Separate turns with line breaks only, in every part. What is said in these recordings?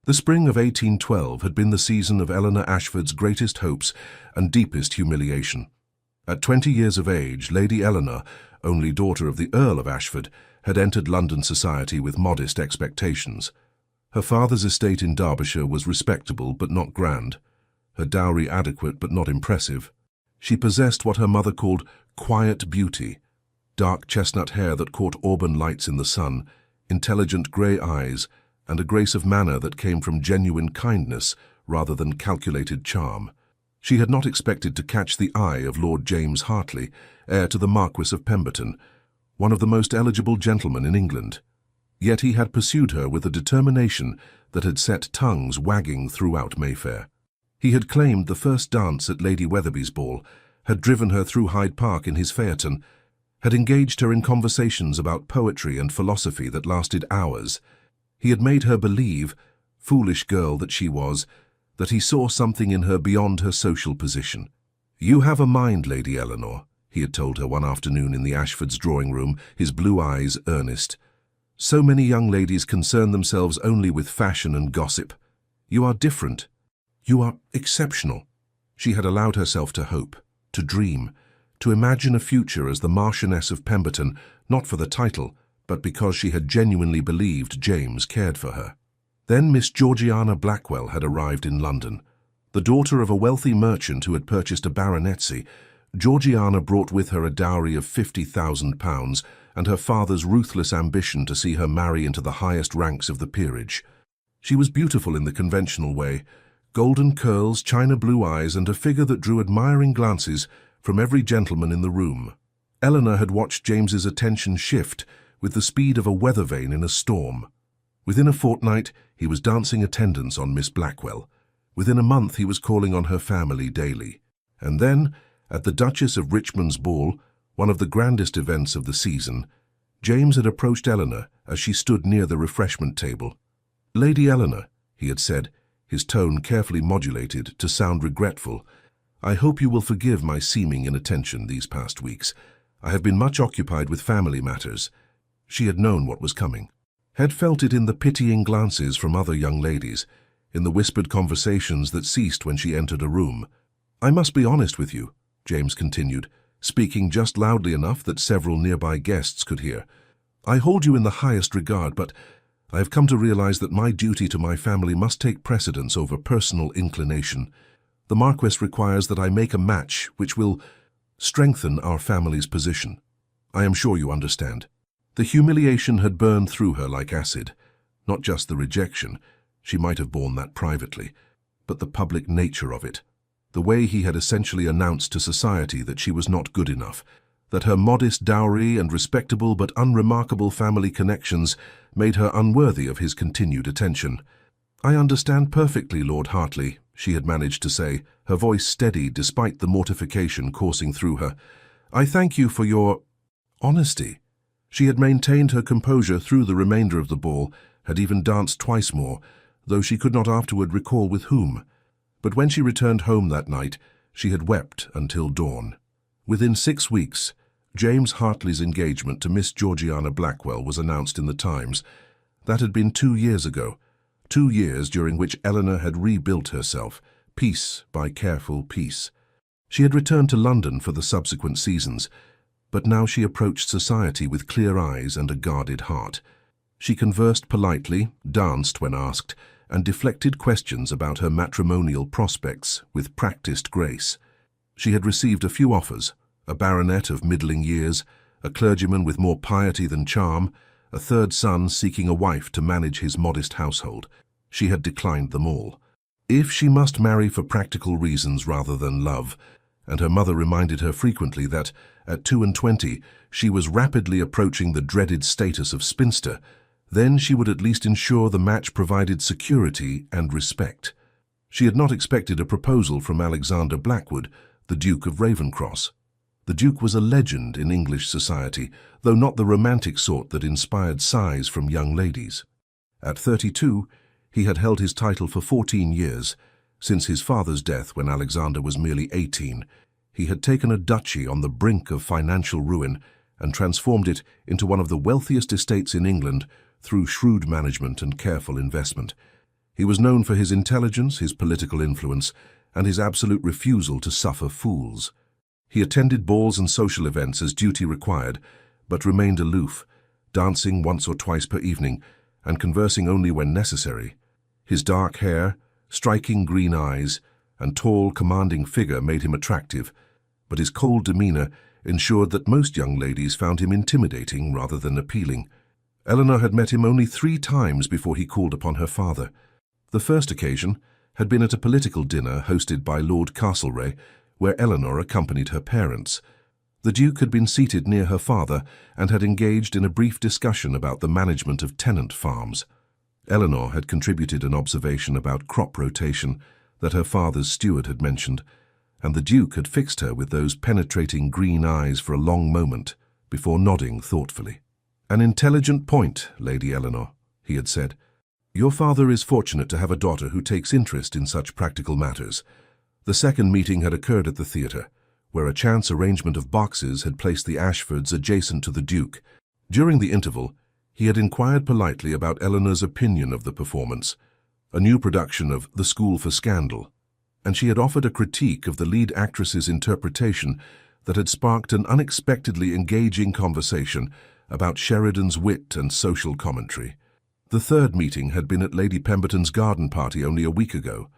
The spring of 1812 had been the season of Eleanor Ashford's greatest hopes and deepest humiliation. At 20 years of age, Lady Eleanor, only daughter of the Earl of Ashford, had entered London society with modest expectations. Her father's estate in Derbyshire was respectable but not grand, her dowry adequate but not impressive. She possessed what her mother called quiet beauty, dark chestnut hair that caught auburn lights in the sun, intelligent grey eyes, and a grace of manner that came from genuine kindness rather than calculated charm. She had not expected to catch the eye of Lord James Hartley, heir to the Marquis of Pemberton, one of the most eligible gentlemen in England. Yet he had pursued her with a determination that had set tongues wagging throughout Mayfair. He had claimed the first dance at Lady Wetherby's ball, had driven her through Hyde Park in his phaeton, had engaged her in conversations about poetry and philosophy that lasted hours. He had made her believe, foolish girl that she was, that he saw something in her beyond her social position. "You have a mind, Lady Eleanor," he had told her one afternoon in the Ashfords' drawing room, his blue eyes earnest. "So many young ladies concern themselves only with fashion and gossip. You are different. You are exceptional." She had allowed herself to hope, to dream, to imagine a future as the Marchioness of Pemberton, not for the title, but because she had genuinely believed James cared for her. Then Miss Georgiana Blackwell had arrived in London. The daughter of a wealthy merchant who had purchased a baronetcy, Georgiana brought with her a dowry of £50,000 and her father's ruthless ambition to see her marry into the highest ranks of the peerage. She was beautiful in the conventional way, golden curls, china blue eyes, and a figure that drew admiring glances from every gentleman in the room. Eleanor had watched James's attention shift with the speed of a weather vane in a storm. Within a fortnight, he was dancing attendance on Miss Blackwell. Within a month, he was calling on her family daily. And then, at the Duchess of Richmond's ball, one of the grandest events of the season, James had approached Eleanor as she stood near the refreshment table. "Lady Eleanor," he had said, his tone carefully modulated to sound regretful, "I hope you will forgive my seeming inattention these past weeks. I have been much occupied with family matters." She had known what was coming, had felt it in the pitying glances from other young ladies, in the whispered conversations that ceased when she entered a room. "I must be honest with you," James continued, speaking just loudly enough that several nearby guests could hear. "I hold you in the highest regard, but I have come to realize that my duty to my family must take precedence over personal inclination. The Marquess requires that I make a match which will strengthen our family's position. I am sure you understand." The humiliation had burned through her like acid, not just the rejection, she might have borne that privately, but the public nature of it. The way he had essentially announced to society that she was not good enough, that her modest dowry and respectable but unremarkable family connections made her unworthy of his continued attention. "I understand perfectly, Lord Hartley," she had managed to say, her voice steady despite the mortification coursing through her. "I thank you for your honesty." She had maintained her composure through the remainder of the ball, had even danced twice more, though she could not afterward recall with whom. But when she returned home that night, she had wept until dawn. Within 6 weeks, James Hartley's engagement to Miss Georgiana Blackwell was announced in the Times. That had been 2 years ago, 2 years during which Eleanor had rebuilt herself, piece by careful piece. She had returned to London for the subsequent seasons, but now she approached society with clear eyes and a guarded heart. She conversed politely, danced when asked, and deflected questions about her matrimonial prospects with practiced grace. She had received a few offers, a baronet of middling years, a clergyman with more piety than charm, a third son seeking a wife to manage his modest household. She had declined them all. If she must marry for practical reasons rather than love, and her mother reminded her frequently that, at 22, she was rapidly approaching the dreaded status of spinster, then she would at least ensure the match provided security and respect. She had not expected a proposal from Alexander Blackwood, the Duke of Ravenscross. The Duke was a legend in English society, though not the romantic sort that inspired sighs from young ladies. At 32, he had held his title for 14 years. Since his father's death when Alexander was merely 18, he had taken a duchy on the brink of financial ruin and transformed it into one of the wealthiest estates in England through shrewd management and careful investment. He was known for his intelligence, his political influence, and his absolute refusal to suffer fools. He attended balls and social events as duty required, but remained aloof, dancing once or twice per evening and conversing only when necessary. His dark hair, striking green eyes, and tall, commanding figure made him attractive, but his cold demeanor ensured that most young ladies found him intimidating rather than appealing. Eleanor had met him only 3 times before he called upon her father. The first occasion had been at a political dinner hosted by Lord Castlereagh, where Eleanor accompanied her parents. The Duke had been seated near her father and had engaged in a brief discussion about the management of tenant farms. Eleanor had contributed an observation about crop rotation that her father's steward had mentioned, and the Duke had fixed her with those penetrating green eyes for a long moment before nodding thoughtfully. "An intelligent point, Lady Eleanor," he had said. "Your father is fortunate to have a daughter who takes interest in such practical matters." The second meeting had occurred at the theatre, where a chance arrangement of boxes had placed the Ashfords adjacent to the Duke. During the interval, he had inquired politely about Eleanor's opinion of the performance, a new production of The School for Scandal, and she had offered a critique of the lead actress's interpretation that had sparked an unexpectedly engaging conversation about Sheridan's wit and social commentary. The third meeting had been at Lady Pemberton's garden party only a week ago.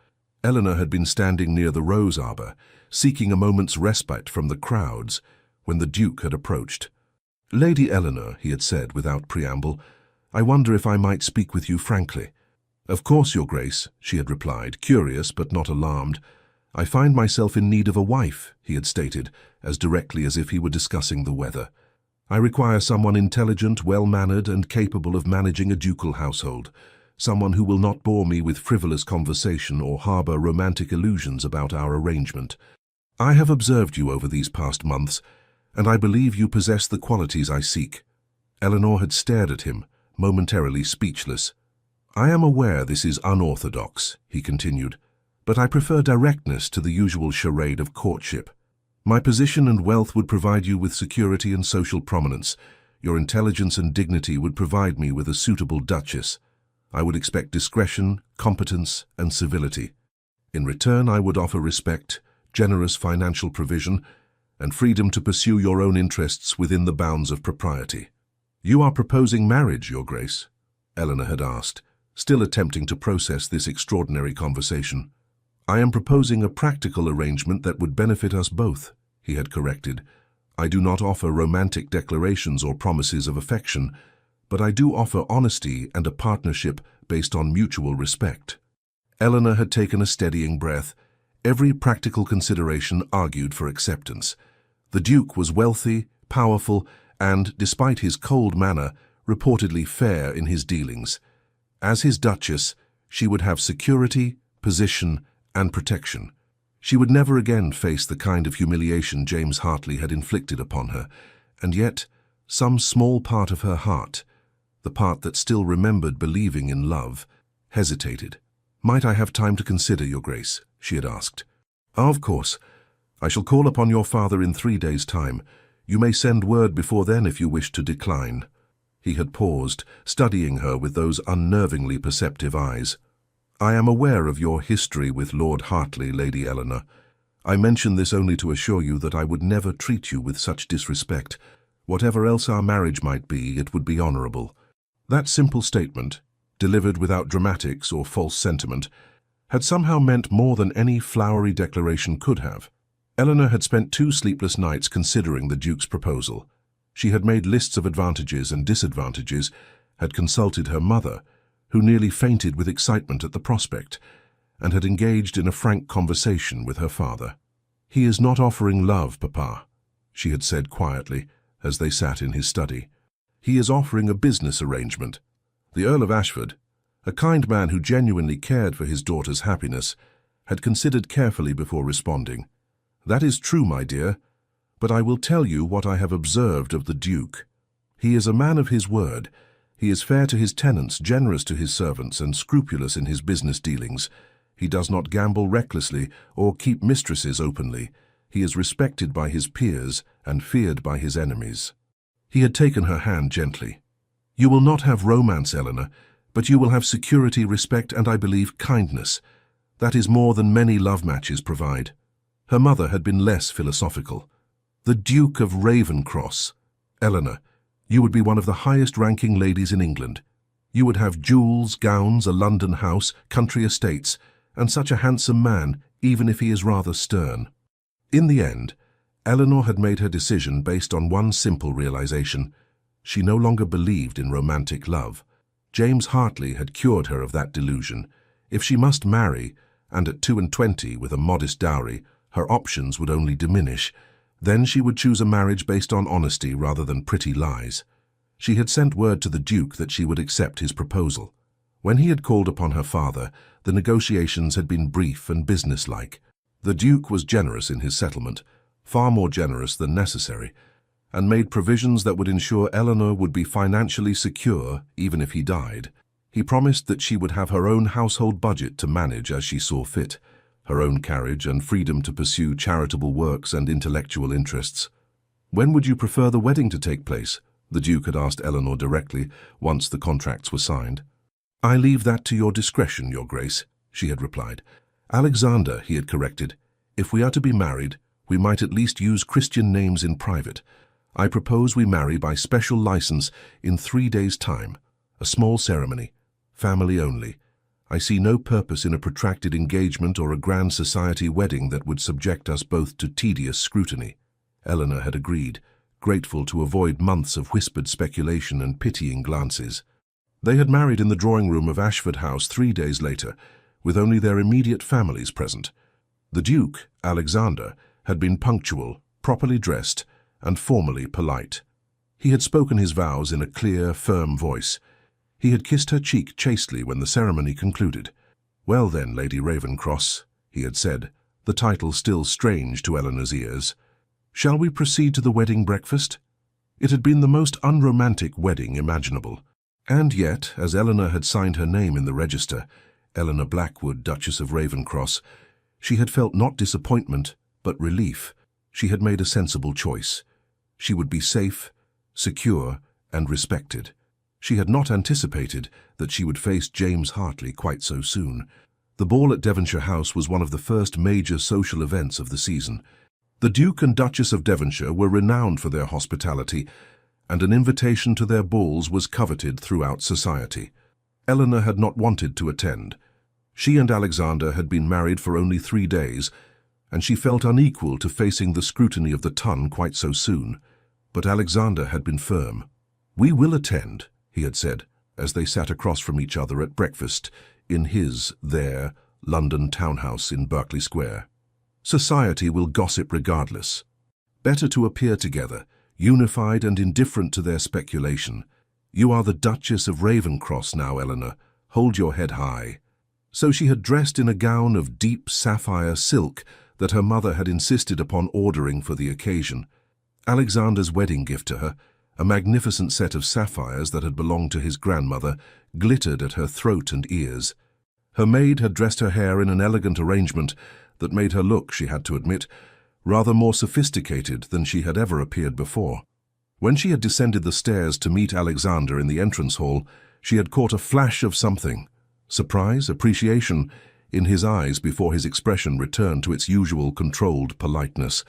Eleanor had been standing near the rose arbor, seeking a moment's respite from the crowds, when the Duke had approached. "Lady Eleanor," he had said without preamble, "I wonder if I might speak with you frankly." "Of course, Your Grace," she had replied, curious but not alarmed. "I find myself in need of a wife," he had stated, as directly as if he were discussing the weather. "I require someone intelligent, well-mannered, and capable of managing a ducal household. Someone who will not bore me with frivolous conversation or harbor romantic illusions about our arrangement. I have observed you over these past months, and I believe you possess the qualities I seek." Eleanor had stared at him, momentarily speechless. "I am aware this is unorthodox," he continued, "but I prefer directness to the usual charade of courtship. My position and wealth would provide you with security and social prominence. Your intelligence and dignity would provide me with a suitable duchess. I would expect discretion, competence, and civility. In return, I would offer respect, generous financial provision, and freedom to pursue your own interests within the bounds of propriety." "You are proposing marriage, Your Grace?" Eleanor had asked, still attempting to process this extraordinary conversation. "I am proposing a practical arrangement that would benefit us both," he had corrected. "I do not offer romantic declarations or promises of affection, but I do offer honesty and a partnership based on mutual respect." Eleanor had taken a steadying breath. Every practical consideration argued for acceptance. The Duke was wealthy, powerful, and, despite his cold manner, reportedly fair in his dealings. As his Duchess, she would have security, position, and protection. She would never again face the kind of humiliation James Hartley had inflicted upon her, and yet, some small part of her heart, the part that still remembered believing in love, hesitated. "Might I have time to consider, Your Grace?" she had asked. "Of course. I shall call upon your father in 3 days' time. You may send word before then if you wish to decline." He had paused, studying her with those unnervingly perceptive eyes. "I am aware of your history with Lord Hartley, Lady Eleanor. I mention this only to assure you that I would never treat you with such disrespect. Whatever else our marriage might be, it would be honorable." That simple statement, delivered without dramatics or false sentiment, had somehow meant more than any flowery declaration could have. Eleanor had spent 2 sleepless nights considering the Duke's proposal. She had made lists of advantages and disadvantages, had consulted her mother, who nearly fainted with excitement at the prospect, and had engaged in a frank conversation with her father. "He is not offering love, Papa," she had said quietly, as they sat in his study. "He is offering a business arrangement." The Earl of Ashford, a kind man who genuinely cared for his daughter's happiness, had considered carefully before responding. "That is true, my dear, but I will tell you what I have observed of the Duke. He is a man of his word. He is fair to his tenants, generous to his servants, and scrupulous in his business dealings. He does not gamble recklessly or keep mistresses openly. He is respected by his peers and feared by his enemies." He had taken her hand gently. "You will not have romance, Eleanor, But you will have security, respect, and I believe kindness. That is more than many love matches provide." Her mother had been less philosophical. "The Duke of Ravencross. Eleanor, you would be one of the highest-ranking ladies in England. You would have jewels, gowns, a London house, country estates, and such a handsome man, even if he is rather stern." In the end, Eleanor had made her decision based on one simple realization. She no longer believed in romantic love. James Hartley had cured her of that delusion. If she must marry, and at 22 with a modest dowry, her options would only diminish. Then she would choose a marriage based on honesty rather than pretty lies. She had sent word to the Duke that she would accept his proposal. When he had called upon her father, the negotiations had been brief and businesslike. The Duke was generous in his settlement, far more generous than necessary, and made provisions that would ensure Eleanor would be financially secure even if he died. He promised that she would have her own household budget to manage as she saw fit, her own carriage and freedom to pursue charitable works and intellectual interests. "When would you prefer the wedding to take place?" the Duke had asked Eleanor directly once the contracts were signed. "I leave that to your discretion, Your Grace," she had replied. "Alexander," he had corrected. "If we are to be married, we might at least use Christian names in private. I propose we marry by special license in 3 days' time. A small ceremony, family only. I see no purpose in a protracted engagement or a grand society wedding that would subject us both to tedious scrutiny." Eleanor had agreed, grateful to avoid months of whispered speculation and pitying glances. They had married in the drawing-room of Ashford House 3 days later, with only their immediate families present. The Duke, Alexander, had been punctual, properly dressed, and formally polite. He had spoken his vows in a clear, firm voice. He had kissed her cheek chastely when the ceremony concluded. "Well then, Lady Ravencross," he had said, the title still strange to Eleanor's ears, "shall we proceed to the wedding breakfast?" It had been the most unromantic wedding imaginable. And yet, as Eleanor had signed her name in the register, Eleanor Blackwood, Duchess of Ravencross, she had felt not disappointment, but relief. She had made a sensible choice. She would be safe, secure, and respected. She had not anticipated that she would face James Hartley quite so soon. The ball at Devonshire House was one of the first major social events of the season. The Duke and Duchess of Devonshire were renowned for their hospitality, and an invitation to their balls was coveted throughout society. Eleanor had not wanted to attend. She and Alexander had been married for only 3 days, and she felt unequal to facing the scrutiny of the ton quite so soon. But Alexander had been firm. "We will attend," he had said, as they sat across from each other at breakfast in their London townhouse in Berkeley Square. "Society will gossip regardless. Better to appear together, unified and indifferent to their speculation. You are the Duchess of Ravencross now, Eleanor. Hold your head high." So she had dressed in a gown of deep sapphire silk that her mother had insisted upon ordering for the occasion. Alexander's wedding gift to her, a magnificent set of sapphires that had belonged to his grandmother, glittered at her throat and ears. Her maid had dressed her hair in an elegant arrangement that made her look, she had to admit, rather more sophisticated than she had ever appeared before. When she had descended the stairs to meet Alexander in the entrance hall, she had caught a flash of something, surprise, appreciation, in his eyes before his expression returned to its usual controlled politeness.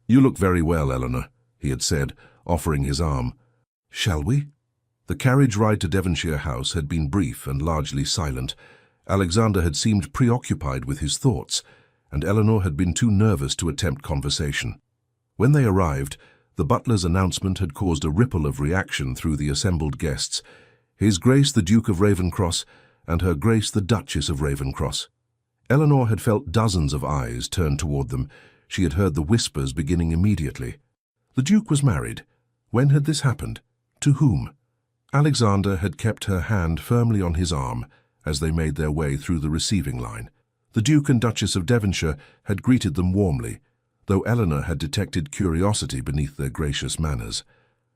"You look very well, Eleanor," he had said, offering his arm. "Shall we?" The carriage ride to Devonshire House had been brief and largely silent. Alexander had seemed preoccupied with his thoughts, and Eleanor had been too nervous to attempt conversation. When they arrived, the butler's announcement had caused a ripple of reaction through the assembled guests. His Grace the Duke of Ravencross and Her Grace the Duchess of Ravencross. Eleanor had felt dozens of eyes turned toward them. She had heard the whispers beginning immediately. The Duke was married. When had this happened? To whom? Alexander had kept her hand firmly on his arm as they made their way through the receiving line. The Duke and Duchess of Devonshire had greeted them warmly, though Eleanor had detected curiosity beneath their gracious manners.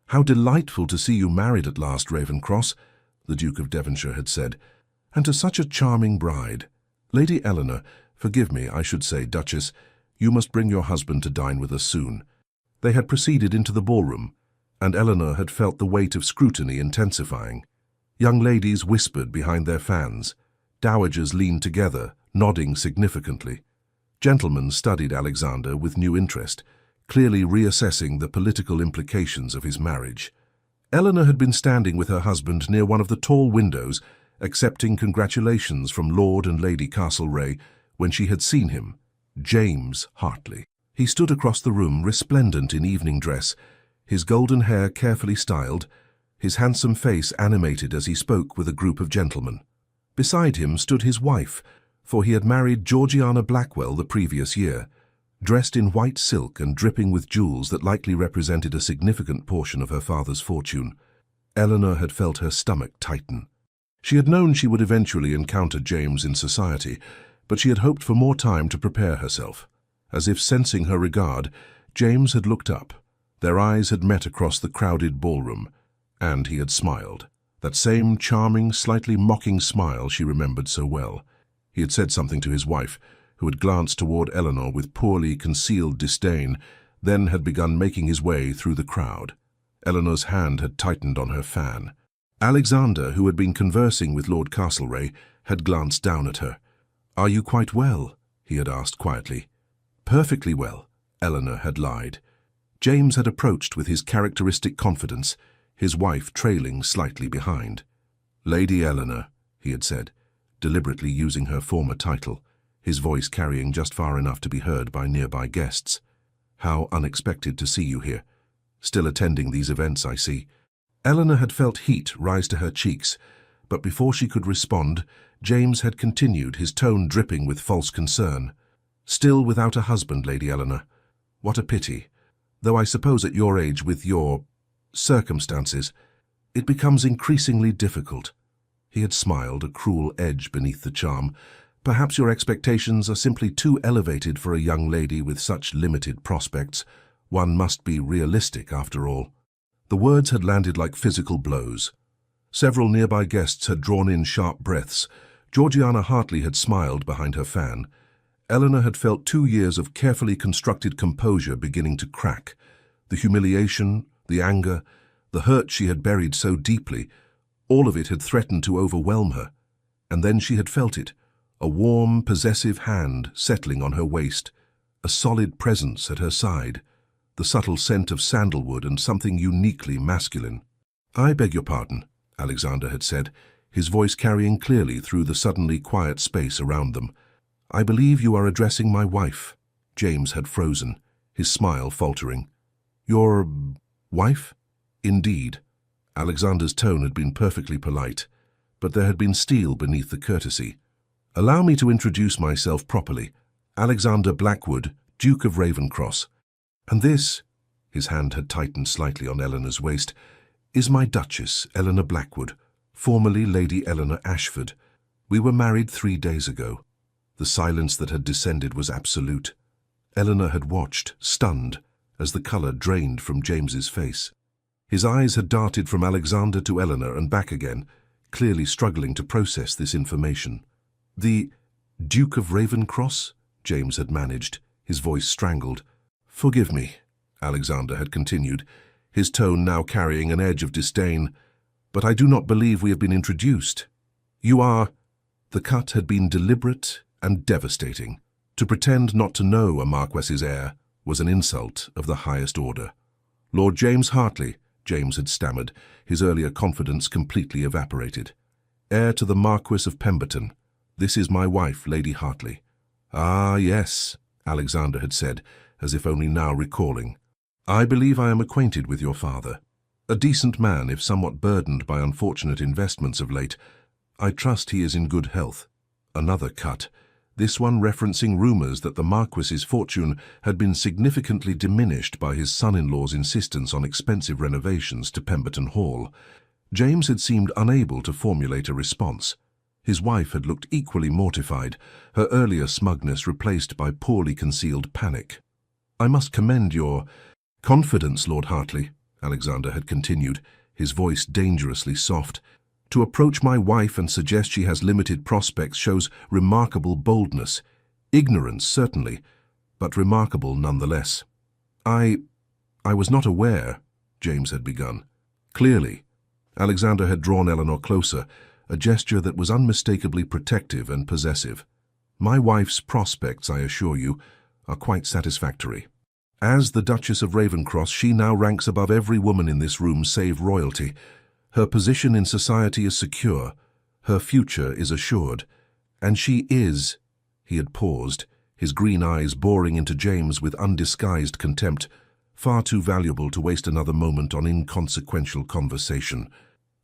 "How delightful to see you married at last, Ravencross," the Duke of Devonshire had said, "and to such a charming bride. Lady Eleanor, forgive me, I should say, Duchess, you must bring your husband to dine with us soon." They had proceeded into the ballroom, and Eleanor had felt the weight of scrutiny intensifying. Young ladies whispered behind their fans. Dowagers leaned together, nodding significantly. Gentlemen studied Alexander with new interest, clearly reassessing the political implications of his marriage. Eleanor had been standing with her husband near one of the tall windows, accepting congratulations from Lord and Lady Castlereagh when she had seen him, James Hartley. He stood across the room, resplendent in evening dress, his golden hair carefully styled, his handsome face animated as he spoke with a group of gentlemen. Beside him stood his wife, for he had married Georgiana Blackwell the previous year, dressed in white silk and dripping with jewels that likely represented a significant portion of her father's fortune. Eleanor had felt her stomach tighten. She had known she would eventually encounter James in society, but she had hoped for more time to prepare herself. As if sensing her regard, James had looked up. Their eyes had met across the crowded ballroom, and he had smiled. That same charming, slightly mocking smile she remembered so well. He had said something to his wife, who had glanced toward Eleanor with poorly concealed disdain, then had begun making his way through the crowd. Eleanor's hand had tightened on her fan. Alexander, who had been conversing with Lord Castlereagh, had glanced down at her. "Are you quite well?" he had asked quietly. "Perfectly well," Eleanor had lied. James had approached with his characteristic confidence, his wife trailing slightly behind. "Lady Eleanor," he had said, deliberately using her former title, his voice carrying just far enough to be heard by nearby guests. "How unexpected to see you here. Still attending these events, I see." Eleanor had felt heat rise to her cheeks, but before she could respond, James had continued, his tone dripping with false concern. "Still without a husband, Lady Eleanor. What a pity. Though I suppose at your age, with your circumstances, it becomes increasingly difficult." He had smiled, a cruel edge beneath the charm. "Perhaps your expectations are simply too elevated for a young lady with such limited prospects. One must be realistic, after all." The words had landed like physical blows. Several nearby guests had drawn in sharp breaths. Georgiana Hartley had smiled behind her fan. Eleanor had felt 2 years of carefully constructed composure beginning to crack. The humiliation, the anger, the hurt she had buried so deeply, all of it had threatened to overwhelm her. And then she had felt it, a warm, possessive hand settling on her waist, a solid presence at her side, the subtle scent of sandalwood and something uniquely masculine. "I beg your pardon," Alexander had said, his voice carrying clearly through the suddenly quiet space around them. "I believe you are addressing my wife." James had frozen, his smile faltering. "Your wife?" "Indeed." Alexander's tone had been perfectly polite, but there had been steel beneath the courtesy. "Allow me to introduce myself properly. Alexander Blackwood, Duke of Ravencross. And this," his hand had tightened slightly on Eleanor's waist, "is my Duchess, Eleanor Blackwood, formerly Lady Eleanor Ashford. We were married 3 days ago." The silence that had descended was absolute. Eleanor had watched, stunned, as the colour drained from James's face. His eyes had darted from Alexander to Eleanor and back again, clearly struggling to process this information. "The Duke of Ravencross?" James had managed, his voice strangled. "Forgive me," Alexander had continued, his tone now carrying an edge of disdain, "but I do not believe we have been introduced. You are—" The cut had been deliberate and devastating. To pretend not to know a Marquess's heir was an insult of the highest order. "Lord James Hartley," James had stammered, his earlier confidence completely evaporated. "Heir to the Marquess of Pemberton. This is my wife, Lady Hartley." "Ah, yes," Alexander had said, as if only now recalling. "I believe I am acquainted with your father. A decent man, if somewhat burdened by unfortunate investments of late. I trust he is in good health." Another cut, this one referencing rumours that the Marquess's fortune had been significantly diminished by his son-in-law's insistence on expensive renovations to Pemberton Hall. James had seemed unable to formulate a response. His wife had looked equally mortified, her earlier smugness replaced by poorly concealed panic. "I must commend your confidence, Lord Hartley," Alexander had continued, his voice dangerously soft. "To approach my wife and suggest she has limited prospects shows remarkable boldness. Ignorance, certainly, but remarkable nonetheless." I was not aware," James had begun. "Clearly," Alexander had drawn Eleanor closer, a gesture that was unmistakably protective and possessive. "My wife's prospects, I assure you, are quite satisfactory. As the Duchess of Ravencross, she now ranks above every woman in this room save royalty. Her position in society is secure, her future is assured, and she is—" He had paused, his green eyes boring into James with undisguised contempt, far too valuable to waste another moment on inconsequential conversation.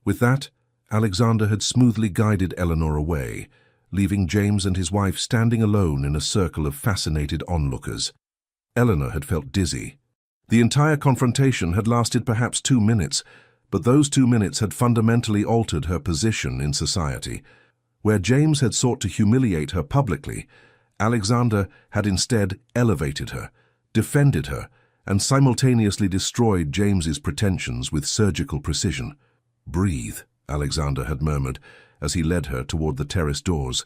With that, Alexander had smoothly guided Eleanor away, leaving James and his wife standing alone in a circle of fascinated onlookers. Eleanor had felt dizzy. The entire confrontation had lasted perhaps 2 minutes, but those 2 minutes had fundamentally altered her position in society. Where James had sought to humiliate her publicly, Alexander had instead elevated her, defended her, and simultaneously destroyed James's pretensions with surgical precision. "Breathe," Alexander had murmured as he led her toward the terrace doors.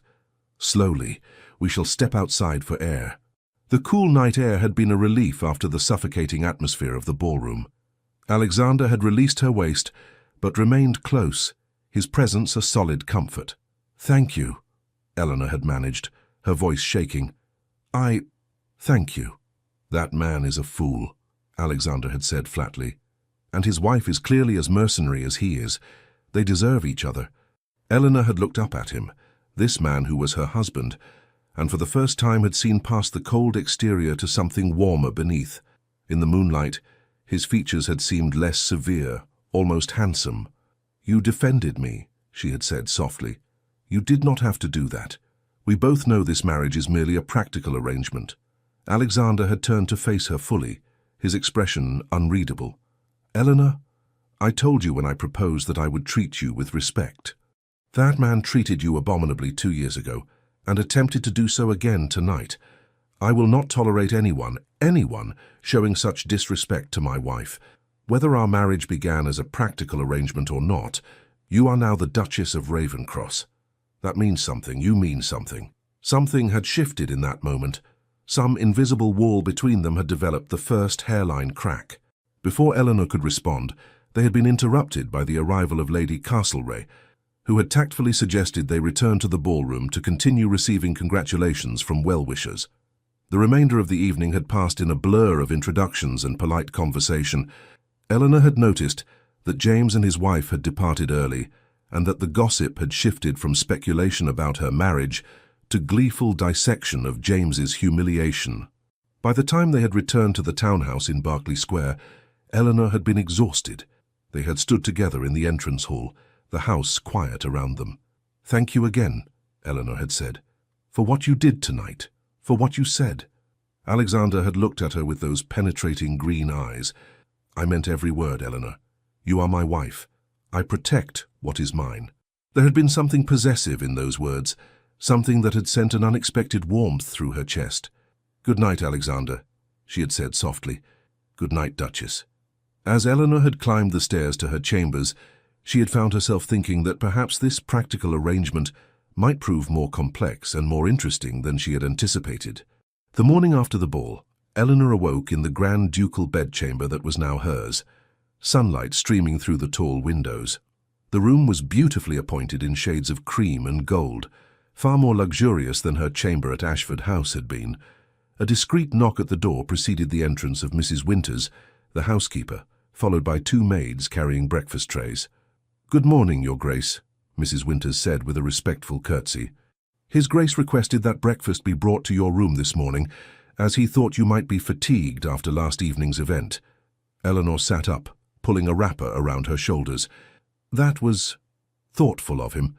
"Slowly, we shall step outside for air." The cool night air had been a relief after the suffocating atmosphere of the ballroom. Alexander had released her waist, but remained close, his presence a solid comfort. "Thank you," Eleanor had managed, her voice shaking. Thank you." "That man is a fool," Alexander had said flatly. "And his wife is clearly as mercenary as he is. They deserve each other." Eleanor had looked up at him, this man who was her husband, and for the first time had seen past the cold exterior to something warmer beneath. In the moonlight, his features had seemed less severe, almost handsome. "You defended me," she had said softly. "You did not have to do that. We both know this marriage is merely a practical arrangement." Alexander had turned to face her fully, his expression unreadable. "Eleanor, I told you when I proposed that I would treat you with respect. That man treated you abominably 2 years ago, and attempted to do so again tonight. I will not tolerate anyone showing such disrespect to my wife. Whether our marriage began as a practical arrangement or not, you are now the Duchess of Ravencross. That means something, you mean something." Something had shifted in that moment. Some invisible wall between them had developed the first hairline crack. Before Eleanor could respond, they had been interrupted by the arrival of Lady Castlereagh, who had tactfully suggested they return to the ballroom to continue receiving congratulations from well-wishers. The remainder of the evening had passed in a blur of introductions and polite conversation. Eleanor had noticed that James and his wife had departed early, and that the gossip had shifted from speculation about her marriage to gleeful dissection of James's humiliation. By the time they had returned to the townhouse in Berkeley Square, Eleanor had been exhausted. They had stood together in the entrance hall, the house quiet around them. "Thank you again," Eleanor had said, "for what you did tonight, for what you said." Alexander had looked at her with those penetrating green eyes. "I meant every word, Eleanor. You are my wife. I protect what is mine." There had been something possessive in those words, something that had sent an unexpected warmth through her chest. "Good night, Alexander," she had said softly. "Good night, Duchess." As Eleanor had climbed the stairs to her chambers, she had found herself thinking that perhaps this practical arrangement might prove more complex and more interesting than she had anticipated. The morning after the ball, Eleanor awoke in the grand ducal bedchamber that was now hers, sunlight streaming through the tall windows. The room was beautifully appointed in shades of cream and gold, far more luxurious than her chamber at Ashford House had been. A discreet knock at the door preceded the entrance of Mrs. Winters, the housekeeper, followed by 2 maids carrying breakfast trays. "Good morning, Your Grace," Mrs. Winters said with a respectful curtsy. "His Grace requested that breakfast be brought to your room this morning, as he thought you might be fatigued after last evening's event." Eleanor sat up, pulling a wrapper around her shoulders. "That was thoughtful of him.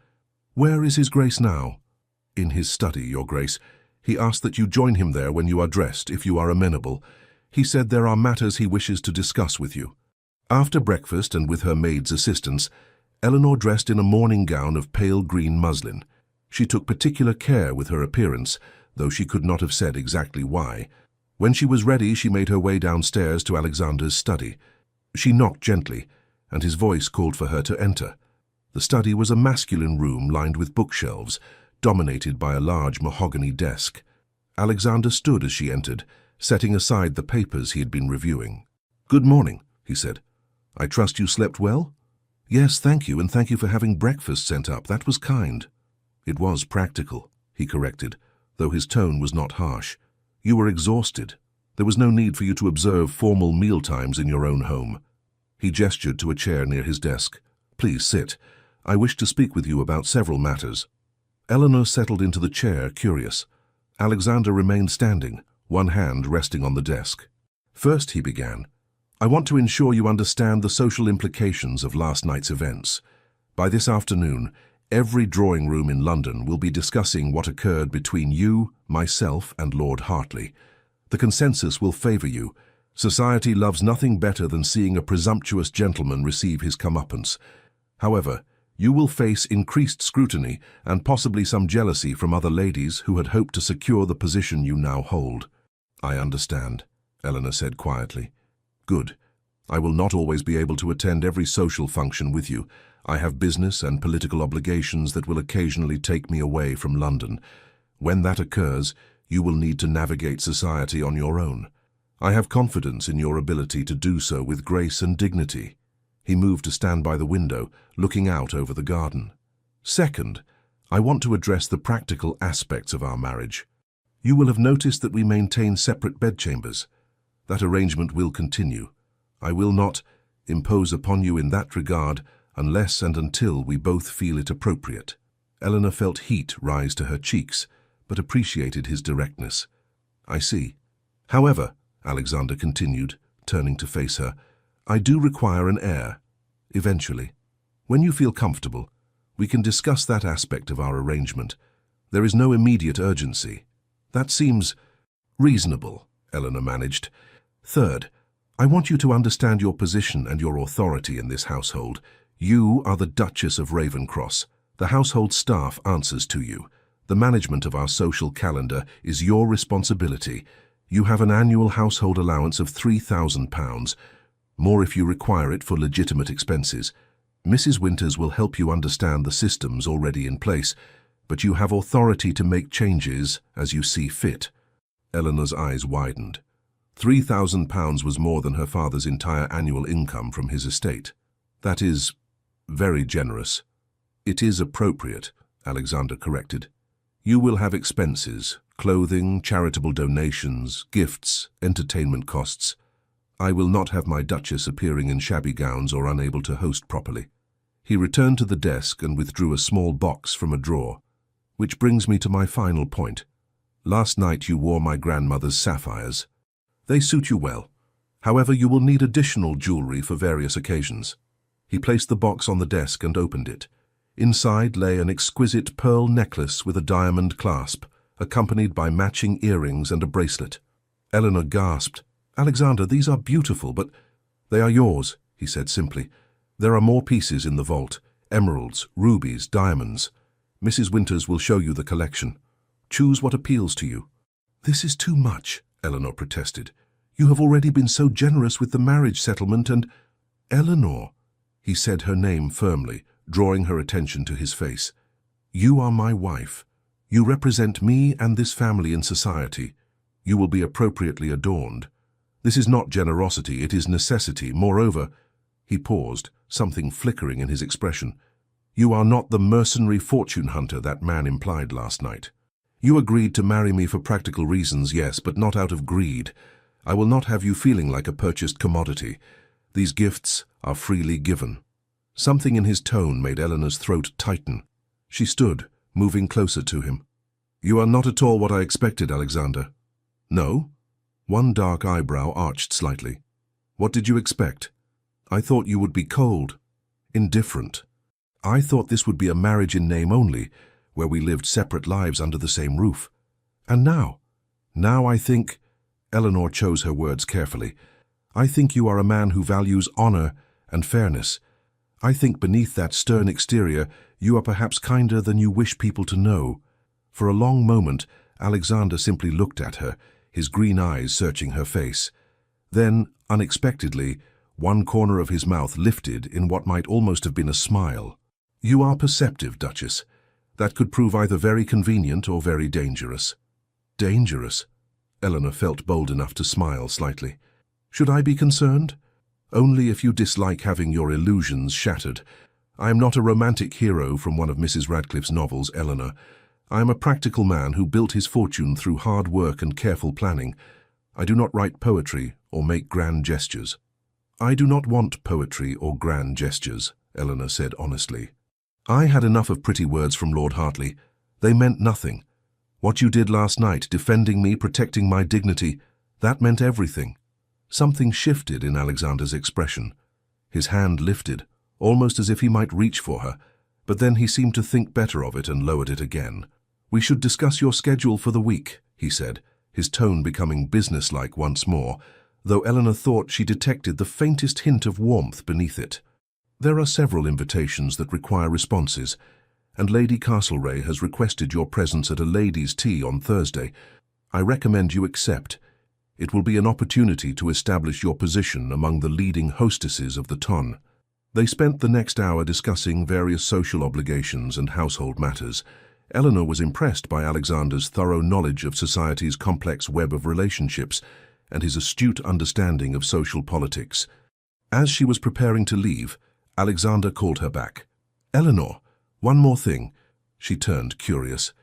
Where is His Grace now?" "In his study, Your Grace. He asked that you join him there when you are dressed, if you are amenable. He said there are matters he wishes to discuss with you." After breakfast and with her maid's assistance, Eleanor dressed in a morning gown of pale green muslin. She took particular care with her appearance, though she could not have said exactly why. When she was ready, she made her way downstairs to Alexander's study. She knocked gently, and his voice called for her to enter. The study was a masculine room lined with bookshelves, dominated by a large mahogany desk. Alexander stood as she entered, setting aside the papers he had been reviewing. "Good morning," he said. "I trust you slept well?" Yes, thank you, and thank you for having breakfast sent up. That was kind. It was practical, he corrected, though his tone was not harsh. You were exhausted. There was no need for you to observe formal meal times in your own home. He gestured to a chair near his desk. Please sit. I wish to speak with you about several matters. Eleanor settled into the chair, curious. Alexander remained standing, one hand resting on the desk. First, he began, I want to ensure you understand the social implications of last night's events. By this afternoon, every drawing room in London will be discussing what occurred between you, myself, and Lord Hartley. The consensus will favour you. Society loves nothing better than seeing a presumptuous gentleman receive his comeuppance. However, you will face increased scrutiny and possibly some jealousy from other ladies who had hoped to secure the position you now hold. I understand, Eleanor said quietly. Good. I will not always be able to attend every social function with you. I have business and political obligations that will occasionally take me away from London. When that occurs, you will need to navigate society on your own. I have confidence in your ability to do so with grace and dignity. He moved to stand by the window, looking out over the garden. Second, I want to address the practical aspects of our marriage. You will have noticed that we maintain separate bedchambers. That arrangement will continue. I will not impose upon you in that regard unless and until we both feel it appropriate. Eleanor felt heat rise to her cheeks, but appreciated his directness. I see. However, Alexander continued, turning to face her, I do require an heir. Eventually. When you feel comfortable, we can discuss that aspect of our arrangement. There is no immediate urgency. That seems reasonable, Eleanor managed. Third, I want you to understand your position and your authority in this household. You are the Duchess of Ravenscross. The household staff answers to you. The management of our social calendar is your responsibility. You have an annual household allowance of £3,000, more if you require it for legitimate expenses. Mrs. Winters will help you understand the systems already in place, but you have authority to make changes as you see fit. Eleanor's eyes widened. £3,000 was more than her father's entire annual income from his estate. That is very generous. It is appropriate, Alexander corrected. You will have expenses, clothing, charitable donations, gifts, entertainment costs. I will not have my Duchess appearing in shabby gowns or unable to host properly. He returned to the desk and withdrew a small box from a drawer. Which brings me to my final point. Last night you wore my grandmother's sapphires. They suit you well. However, you will need additional jewelry for various occasions. He placed the box on the desk and opened it. Inside lay an exquisite pearl necklace with a diamond clasp, accompanied by matching earrings and a bracelet. Eleanor gasped. Alexander, these are beautiful, but they are yours, he said simply. There are more pieces in the vault, emeralds, rubies, diamonds. Mrs. Winters will show you the collection. Choose what appeals to you. This is too much, Eleanor protested. You have already been so generous with the marriage settlement and— Eleanor, he said her name firmly, drawing her attention to his face. You are my wife. You represent me and this family in society. You will be appropriately adorned. This is not generosity, it is necessity. Moreover, he paused, something flickering in his expression. You are not the mercenary fortune hunter that man implied last night. You agreed to marry me for practical reasons, yes, but not out of greed. I will not have you feeling like a purchased commodity. These gifts are freely given. Something in his tone made Eleanor's throat tighten. She stood, moving closer to him. You are not at all what I expected, Alexander. No? One dark eyebrow arched slightly. What did you expect? I thought you would be cold, indifferent. I thought this would be a marriage in name only, where we lived separate lives under the same roof. And now I think— Eleanor chose her words carefully. I think you are a man who values honor and fairness. I think beneath that stern exterior, you are perhaps kinder than you wish people to know. For a long moment, Alexander simply looked at her, his green eyes searching her face. Then, unexpectedly, one corner of his mouth lifted in what might almost have been a smile. You are perceptive, Duchess. That could prove either very convenient or very dangerous. Dangerous? Eleanor felt bold enough to smile slightly. Should I be concerned? Only if you dislike having your illusions shattered. I am not a romantic hero from one of Mrs. Radcliffe's novels, Eleanor. I am a practical man who built his fortune through hard work and careful planning. I do not write poetry or make grand gestures. I do not want poetry or grand gestures, Eleanor said honestly. I had enough of pretty words from Lord Hartley. They meant nothing. What you did last night, defending me, protecting my dignity, that meant everything. Something shifted in Alexander's expression. His hand lifted, almost as if he might reach for her, but then he seemed to think better of it and lowered it again. We should discuss your schedule for the week, he said, his tone becoming businesslike once more, though Eleanor thought she detected the faintest hint of warmth beneath it. There are several invitations that require responses, and Lady Castlereagh has requested your presence at a ladies' tea on Thursday. I recommend you accept. It will be an opportunity to establish your position among the leading hostesses of the ton. They spent the next hour discussing various social obligations and household matters. Eleanor was impressed by Alexander's thorough knowledge of society's complex web of relationships and his astute understanding of social politics. As she was preparing to leave, Alexander called her back. Eleanor, one more thing. She turned, curious.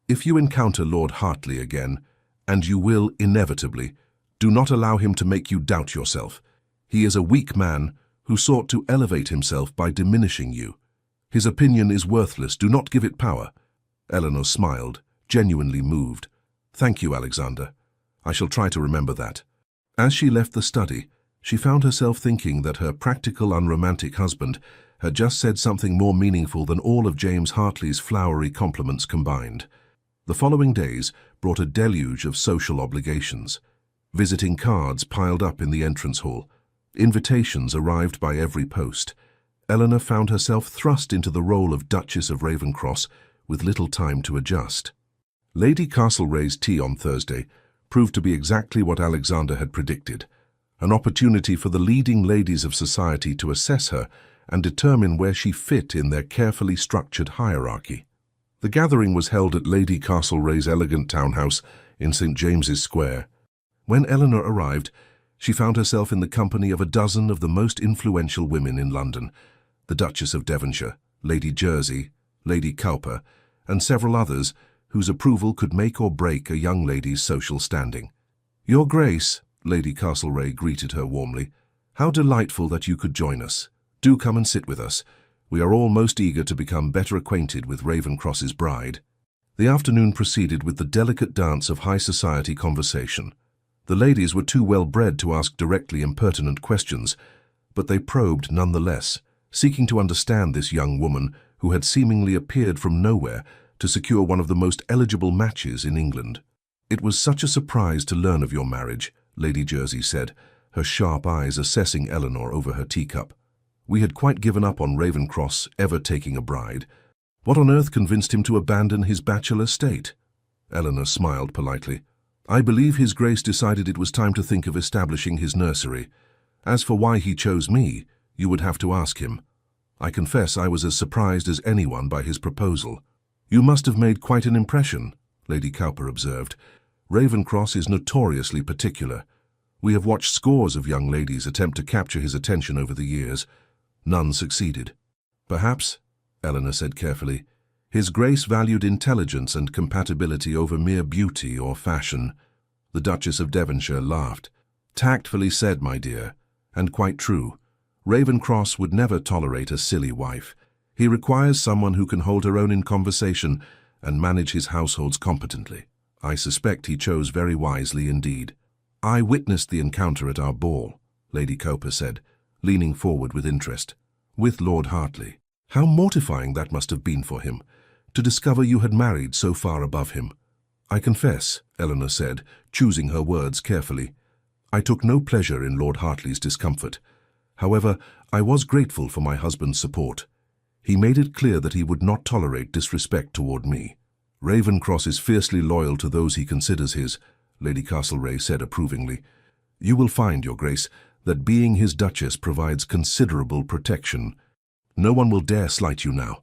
If you encounter Lord Hartley again, and you will inevitably, do not allow him to make you doubt yourself. He is a weak man who sought to elevate himself by diminishing you. His opinion is worthless. Do not give it power. Eleanor smiled, genuinely moved. Thank you, Alexander. I shall try to remember that. As she left the study, she found herself thinking that her practical, unromantic husband had just said something more meaningful than all of James Hartley's flowery compliments combined. The following days brought a deluge of social obligations. Visiting cards piled up in the entrance hall. Invitations arrived by every post. Eleanor found herself thrust into the role of Duchess of Ravenscross with little time to adjust. Lady Castlereagh's tea on Thursday proved to be exactly what Alexander had predicted, an opportunity for the leading ladies of society to assess her and determine where she fit in their carefully structured hierarchy. The gathering was held at Lady Castlereagh's elegant townhouse in St. James's Square. When Eleanor arrived, she found herself in the company of a dozen of the most influential women in London, the Duchess of Devonshire, Lady Jersey, Lady Cowper, and several others whose approval could make or break a young lady's social standing. Your Grace, Lady Castlereagh greeted her warmly. How delightful that you could join us. Do come and sit with us. We are all most eager to become better acquainted with Ravenscross's bride. The afternoon proceeded with the delicate dance of high society conversation. The ladies were too well bred to ask directly impertinent questions, but they probed nonetheless, seeking to understand this young woman who had seemingly appeared from nowhere to secure one of the most eligible matches in England. It was such a surprise to learn of your marriage, Lady Jersey said, her sharp eyes assessing Eleanor over her teacup. We had quite given up on Ravenscross ever taking a bride. What on earth convinced him to abandon his bachelor state? Eleanor smiled politely. I believe His Grace decided it was time to think of establishing his nursery. As for why he chose me, you would have to ask him. I confess I was as surprised as anyone by his proposal. You must have made quite an impression, Lady Cowper observed. Ravenscross is notoriously particular. We have watched scores of young ladies attempt to capture his attention over the years. None succeeded. Perhaps, Eleanor said carefully, His Grace valued intelligence and compatibility over mere beauty or fashion. The Duchess of Devonshire laughed. Tactfully said, my dear, and quite true. Ravenscross would never tolerate a silly wife. He requires someone who can hold her own in conversation and manage his households competently. I suspect he chose very wisely indeed. I witnessed the encounter at our ball, Lady Cowper said, leaning forward with interest. With Lord Hartley. How mortifying that must have been for him, to discover you had married so far above him. I confess, Eleanor said, choosing her words carefully. I took no pleasure in Lord Hartley's discomfort. However, I was grateful for my husband's support. He made it clear that he would not tolerate disrespect toward me. Ravenscross is fiercely loyal to those he considers his, Lady Castlereagh said approvingly. You will find, Your Grace, that being his Duchess provides considerable protection. No one will dare slight you now.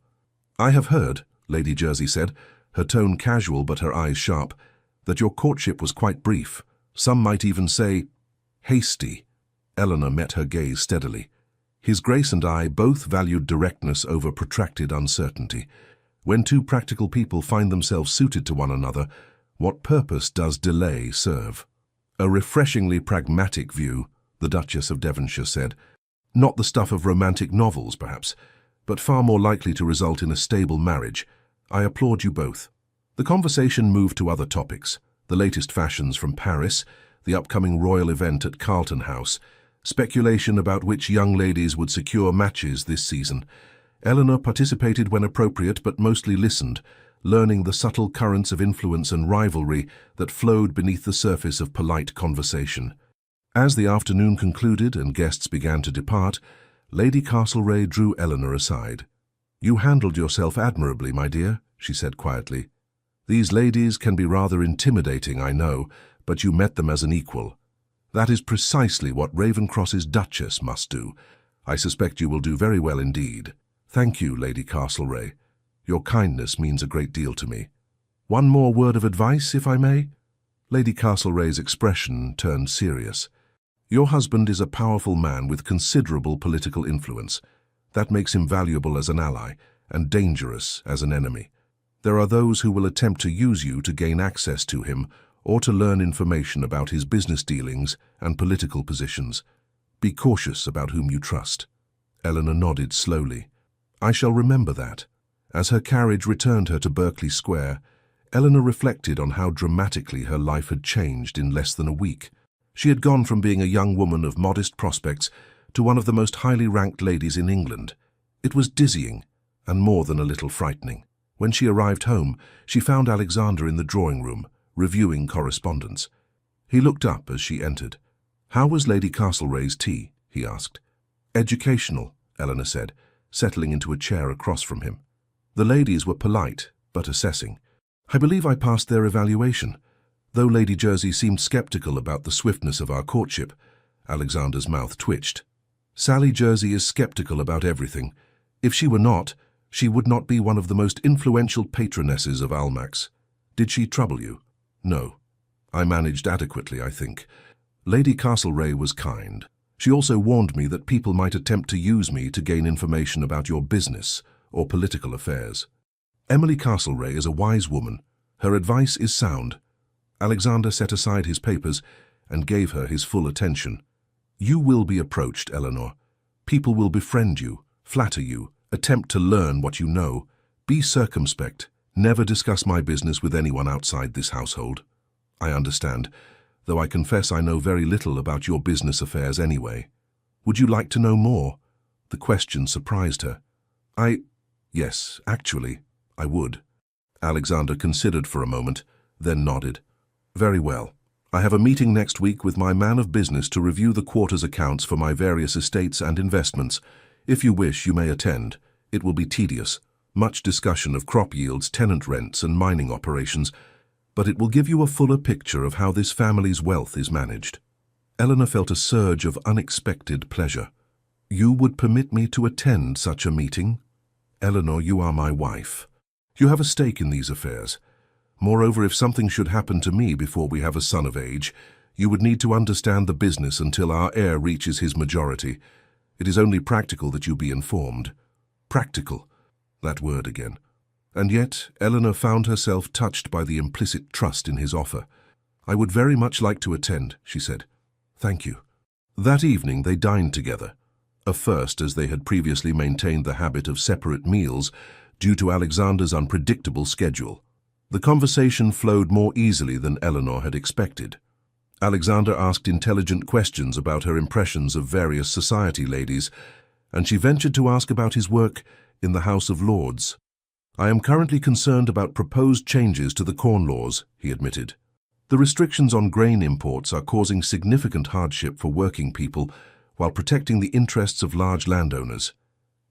I have heard, Lady Jersey said, her tone casual but her eyes sharp, that your courtship was quite brief. Some might even say, hasty. Eleanor met her gaze steadily. His Grace and I both valued directness over protracted uncertainty. When two practical people find themselves suited to one another, what purpose does delay serve? A refreshingly pragmatic view, the Duchess of Devonshire said. Not the stuff of romantic novels, perhaps, but far more likely to result in a stable marriage. I applaud you both. The conversation moved to other topics, the latest fashions from Paris, the upcoming royal event at Carlton House, speculation about which young ladies would secure matches this season. Eleanor participated when appropriate but mostly listened, learning the subtle currents of influence and rivalry that flowed beneath the surface of polite conversation. As the afternoon concluded and guests began to depart, Lady Castlereagh drew Eleanor aside. "You handled yourself admirably, my dear," she said quietly. "These ladies can be rather intimidating, I know, but you met them as an equal. That is precisely what Ravencross's Duchess must do. I suspect you will do very well indeed. Thank you, Lady Castlereagh. Your kindness means a great deal to me. One more word of advice, if I may?" Lady Castlereagh's expression turned serious. "Your husband is a powerful man with considerable political influence. That makes him valuable as an ally and dangerous as an enemy. There are those who will attempt to use you to gain access to him or to learn information about his business dealings and political positions. Be cautious about whom you trust." Eleanor nodded slowly. "I shall remember that." As her carriage returned her to Berkeley Square, Eleanor reflected on how dramatically her life had changed in less than a week. She had gone from being a young woman of modest prospects to one of the most highly ranked ladies in England. It was dizzying and more than a little frightening. When she arrived home, she found Alexander in the drawing room, reviewing correspondence. He looked up as she entered. "How was Lady Castlereagh's tea?" he asked. "Educational," Eleanor said, settling into a chair across from him. "The ladies were polite, but assessing. I believe I passed their evaluation. Though Lady Jersey seemed skeptical about the swiftness of our courtship." Alexander's mouth twitched. "Sally Jersey is skeptical about everything. If she were not, she would not be one of the most influential patronesses of Almack's. Did she trouble you?" "No. I managed adequately, I think. Lady Castlereagh was kind. She also warned me that people might attempt to use me to gain information about your business or political affairs. Emily Castlereagh is a wise woman. Her advice is sound." Alexander set aside his papers and gave her his full attention. "You will be approached, Eleanor. People will befriend you, flatter you, attempt to learn what you know. Be circumspect. Never discuss my business with anyone outside this household." "I understand, though I confess I know very little about your business affairs anyway." "Would you like to know more?" The question surprised her. Yes, actually, I would." Alexander considered for a moment, then nodded. "Very well. I have a meeting next week with my man of business to review the quarter's accounts for my various estates and investments. If you wish, you may attend. It will be tedious, much discussion of crop yields, tenant rents, and mining operations, but it will give you a fuller picture of how this family's wealth is managed." Eleanor felt a surge of unexpected pleasure. "You would permit me to attend such a meeting?" "Eleanor, you are my wife. You have a stake in these affairs. Moreover, if something should happen to me before we have a son of age, you would need to understand the business until our heir reaches his majority. It is only practical that you be informed." Practical. That word again. And yet, Eleanor found herself touched by the implicit trust in his offer. "I would very much like to attend," she said. "Thank you." That evening they dined together. A first, as they had previously maintained the habit of separate meals due to Alexander's unpredictable schedule. The conversation flowed more easily than Eleanor had expected. Alexander asked intelligent questions about her impressions of various society ladies, and she ventured to ask about his work in the House of Lords. "I am currently concerned about proposed changes to the corn laws," he admitted. "The restrictions on grain imports are causing significant hardship for working people while protecting the interests of large landowners.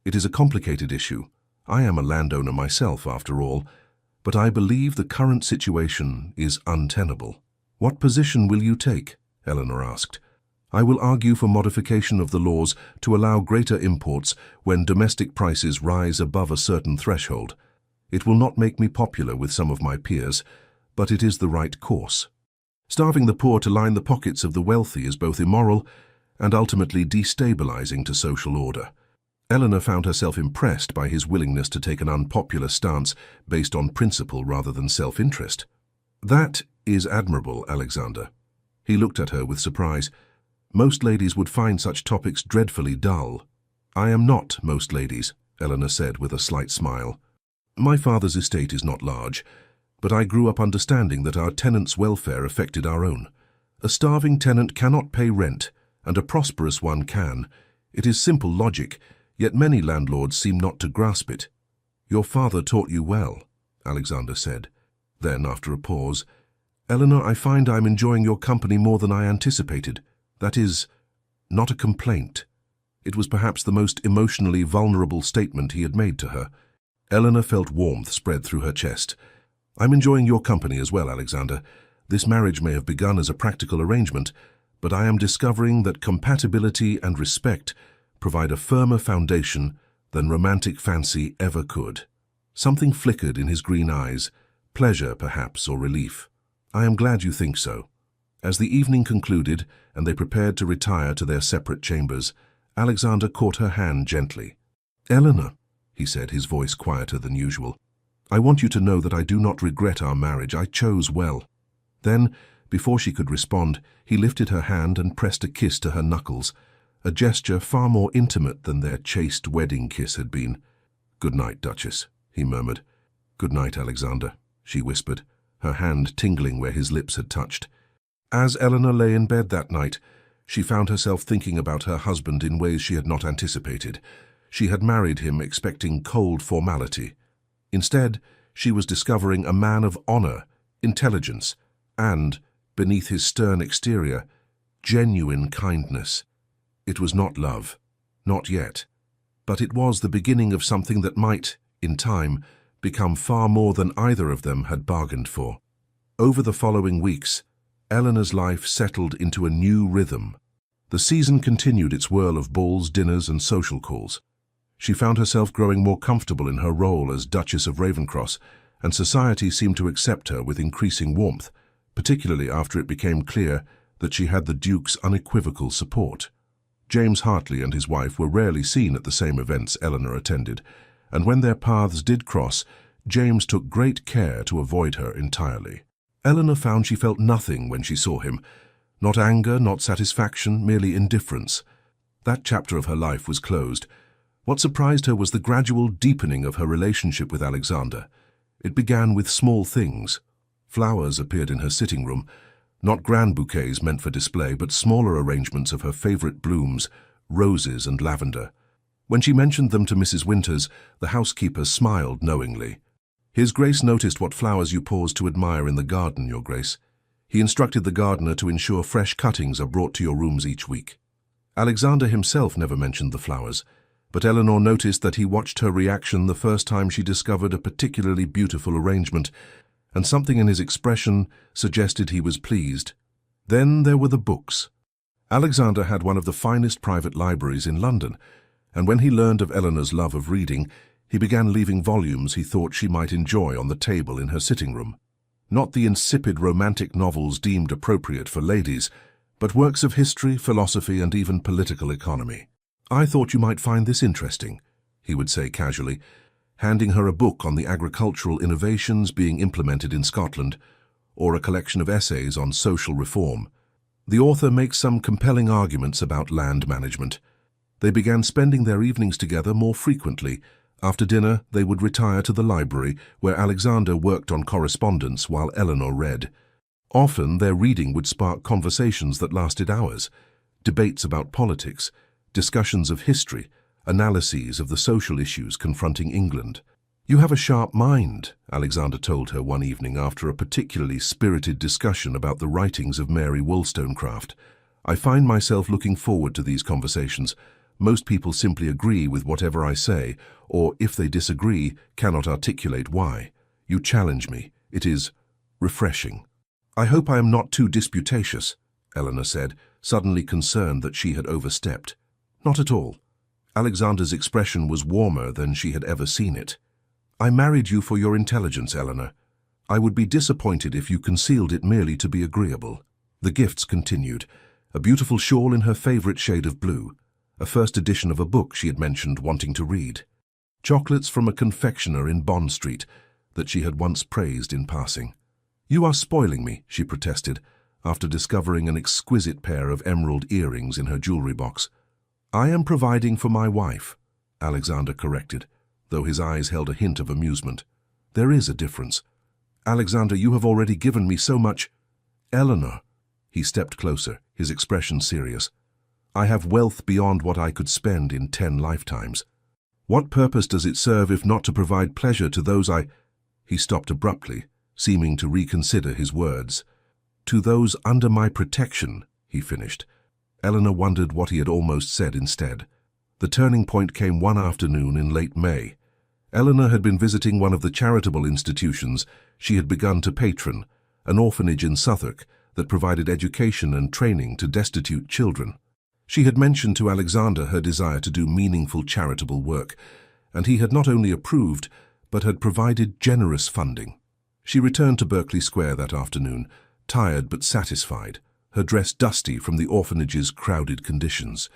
It is a complicated issue. I am a landowner myself, after all, but I believe the current situation is untenable." "What position will you take?" Eleanor asked. "I will argue for modification of the laws to allow greater imports when domestic prices rise above a certain threshold. It will not make me popular with some of my peers, but it is the right course. Starving the poor to line the pockets of the wealthy is both immoral and ultimately destabilizing to social order. Eleanor found herself impressed by his willingness to take an unpopular stance based on principle rather than self-interest. "That is admirable, Alexander." He looked at her with surprise. "Most ladies would find such topics dreadfully dull." "I am not most ladies," Eleanor said with a slight smile. "My father's estate is not large, but I grew up understanding that our tenants' welfare affected our own. A starving tenant cannot pay rent, and a prosperous one can. It is simple logic, yet many landlords seem not to grasp it." "Your father taught you well," Alexander said. Then, after a pause, "Eleanor, I find I am enjoying your company more than I anticipated. That is, not a complaint." It was perhaps the most emotionally vulnerable statement he had made to her. Eleanor felt warmth spread through her chest. "I'm enjoying your company as well, Alexander. This marriage may have begun as a practical arrangement, but I am discovering that compatibility and respect provide a firmer foundation than romantic fancy ever could." Something flickered in his green eyes, pleasure perhaps or relief. "I am glad you think so." As the evening concluded and they prepared to retire to their separate chambers, Alexander caught her hand gently. "Eleanor," he said, his voice quieter than usual, "I want you to know that I do not regret our marriage. I chose well." Then, before she could respond, he lifted her hand and pressed a kiss to her knuckles, a gesture far more intimate than their chaste wedding kiss had been. "Good night, Duchess," he murmured. "Good night, Alexander," she whispered, her hand tingling where his lips had touched. As Eleanor lay in bed that night, she found herself thinking about her husband in ways she had not anticipated. She had married him expecting cold formality. Instead, she was discovering a man of honor, intelligence, and, beneath his stern exterior, genuine kindness. It was not love, not yet, but it was the beginning of something that might, in time, become far more than either of them had bargained for. Over the following weeks, Eleanor's life settled into a new rhythm. The season continued its whirl of balls, dinners, and social calls. She found herself growing more comfortable in her role as Duchess of Ravencross, and society seemed to accept her with increasing warmth, particularly after it became clear that she had the Duke's unequivocal support. James Hartley and his wife were rarely seen at the same events Eleanor attended, and when their paths did cross, James took great care to avoid her entirely. Eleanor found she felt nothing when she saw him. Not anger, not satisfaction, merely indifference. That chapter of her life was closed. What surprised her was the gradual deepening of her relationship with Alexander. It began with small things. Flowers appeared in her sitting room, not grand bouquets meant for display, but smaller arrangements of her favorite blooms, roses and lavender. When she mentioned them to Mrs. Winters, the housekeeper smiled knowingly. "His Grace noticed what flowers you paused to admire in the garden, Your Grace. He instructed the gardener to ensure fresh cuttings are brought to your rooms each week." Alexander himself never mentioned the flowers, but Eleanor noticed that he watched her reaction the first time she discovered a particularly beautiful arrangement, and something in his expression suggested he was pleased. Then there were the books. Alexander had one of the finest private libraries in London, and when he learned of Eleanor's love of reading, he began leaving volumes he thought she might enjoy on the table in her sitting room. Not the insipid romantic novels deemed appropriate for ladies, but works of history, philosophy, and even political economy. "I thought you might find this interesting," he would say casually, handing her a book on the agricultural innovations being implemented in Scotland, or a collection of essays on social reform. The author makes some compelling arguments about land management. They began spending their evenings together more frequently. After dinner, they would retire to the library, where Alexander worked on correspondence while Eleanor read. Often, their reading would spark conversations that lasted hours, debates about politics, discussions of history, analyses of the social issues confronting England. "You have a sharp mind," Alexander told her one evening after a particularly spirited discussion about the writings of Mary Wollstonecraft. "I find myself looking forward to these conversations. Most people simply agree with whatever I say, or if they disagree, cannot articulate why. You challenge me. It is refreshing." "I hope I am not too disputatious," Eleanor said, suddenly concerned that she had overstepped. "Not at all." Alexander's expression was warmer than she had ever seen it. "I married you for your intelligence, Eleanor. I would be disappointed if you concealed it merely to be agreeable." The gifts continued. a beautiful shawl in her favorite shade of blue, a first edition of a book she had mentioned wanting to read, chocolates from a confectioner in Bond Street that she had once praised in passing. "You are spoiling me," she protested, after discovering an exquisite pair of emerald earrings in her jewelry box. "I am providing for my wife," Alexander corrected, though his eyes held a hint of amusement. "There is a difference. Alexander, you have already given me so much." "Eleanor," he stepped closer, his expression serious. "I have wealth beyond what I could spend in 10 lifetimes. What purpose does it serve if not to provide pleasure to those I—" He stopped abruptly, seeming to reconsider his words. "To those under my protection," he finished. Eleanor wondered what he had almost said instead. The turning point came one afternoon in late May. Eleanor had been visiting one of the charitable institutions she had begun to patron, an orphanage in Suffolk that provided education and training to destitute children. She had mentioned to Alexander her desire to do meaningful charitable work, and he had not only approved, but had provided generous funding. She returned to Berkeley Square that afternoon, tired but satisfied, her dress dusty from the orphanage's crowded conditions.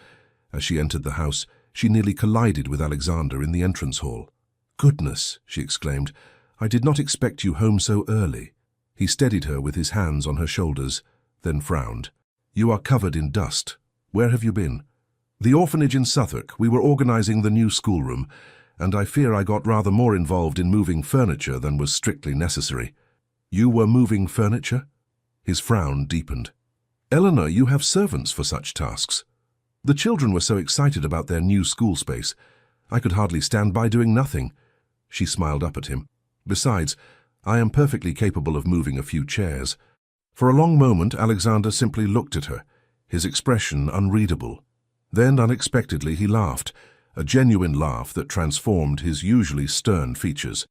As she entered the house, she nearly collided with Alexander in the entrance hall. "Goodness," she exclaimed, "I did not expect you home so early." He steadied her with his hands on her shoulders, then frowned. "You are covered in dust. Where have you been?" "The orphanage in Suffolk. We were organizing the new schoolroom, and I fear I got rather more involved in moving furniture than was strictly necessary." "You were moving furniture?" His frown deepened. "Eleanor, you have servants for such tasks." "The children were so excited about their new school space. I could hardly stand by doing nothing." She smiled up at him. "Besides, I am perfectly capable of moving a few chairs." For a long moment, Alexander simply looked at her, his expression unreadable. Then, unexpectedly, he laughed, a genuine laugh that transformed his usually stern features.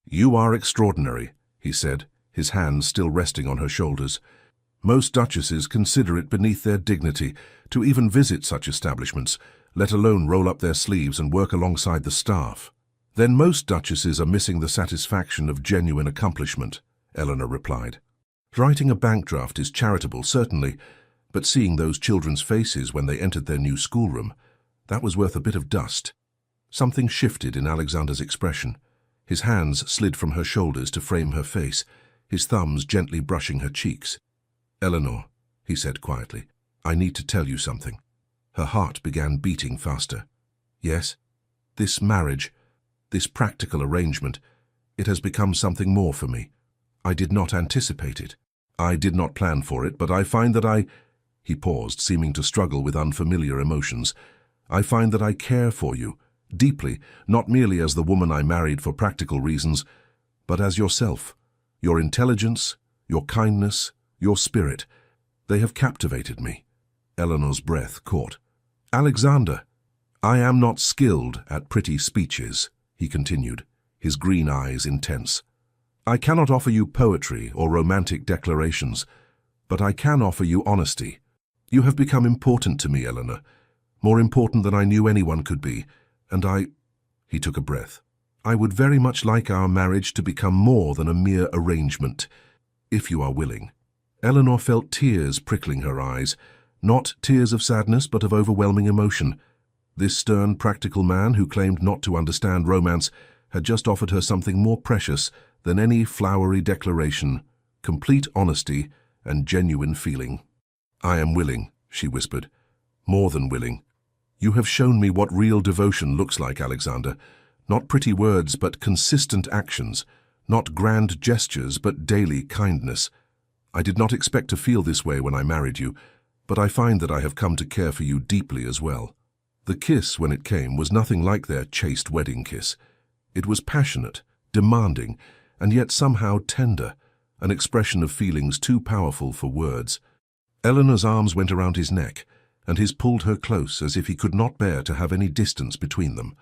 "You are extraordinary," he said, his hands still resting on her shoulders. "Most duchesses consider it beneath their dignity to even visit such establishments, let alone roll up their sleeves and work alongside the staff." "Then most duchesses are missing the satisfaction of genuine accomplishment," Eleanor replied. "Writing a bank draft is charitable, certainly, but seeing those children's faces when they entered their new schoolroom, that was worth a bit of dust." Something shifted in Alexander's expression. His hands slid from her shoulders to frame her face, his thumbs gently brushing her cheeks. "Eleanor," he said quietly, "I need to tell you something." Her heart began beating faster. "Yes? This marriage, this practical arrangement, it has become something more for me. I did not anticipate it. I did not plan for it, but I find that I—" He paused, seeming to struggle with unfamiliar emotions. "I find that I care for you, deeply, not merely as the woman I married for practical reasons, but as yourself. Your intelligence, your kindness, your spirit, they have captivated me." Eleanor's breath caught. "Alexander, I am not skilled at pretty speeches," he continued, his green eyes intense. "I cannot offer you poetry or romantic declarations, but I can offer you honesty. You have become important to me, Eleanor, more important than I knew anyone could be, and He took a breath. "I would very much like our marriage to become more than a mere arrangement, if you are willing." Eleanor felt tears prickling her eyes, not tears of sadness but of overwhelming emotion. This stern, practical man who claimed not to understand romance had just offered her something more precious than any flowery declaration, complete honesty and genuine feeling. "I am willing," she whispered. "More than willing. You have shown me what real devotion looks like, Alexander. Not pretty words, but consistent actions. Not grand gestures, but daily kindness. I did not expect to feel this way when I married you, but I find that I have come to care for you deeply as well." The kiss, when it came, was nothing like their chaste wedding kiss. It was passionate, demanding, and yet somehow tender, an expression of feelings too powerful for words. Eleanor's arms went around his neck, and his pulled her close as if he could not bear to have any distance between them.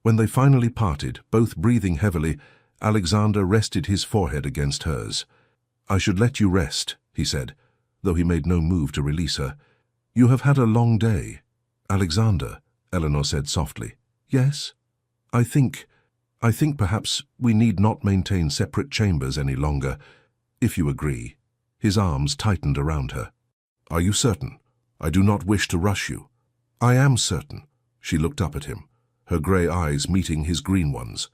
When they finally parted, both breathing heavily, Alexander rested his forehead against hers. "I should let you rest," he said, though he made no move to release her. "You have had a long day." "Alexander," Eleanor said softly. "Yes? I think perhaps we need not maintain separate chambers any longer, if you agree." His arms tightened around her. "Are you certain?" I do not wish to rush you. I am certain. She looked up at him, her grey eyes meeting his green ones.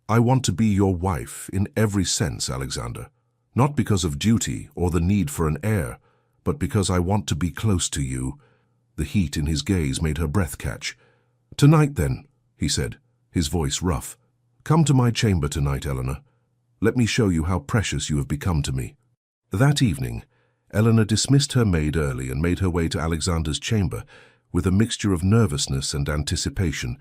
I want to be your wife in every sense, Alexander. Not because of duty or the need for an heir, but because I want to be close to you. The heat in his gaze made her breath catch. Tonight, then, he said, his voice rough. Come to my chamber tonight, Eleanor. Let me show you how precious you have become to me. That evening, Eleanor dismissed her maid early and made her way to Alexander's chamber with a mixture of nervousness and anticipation.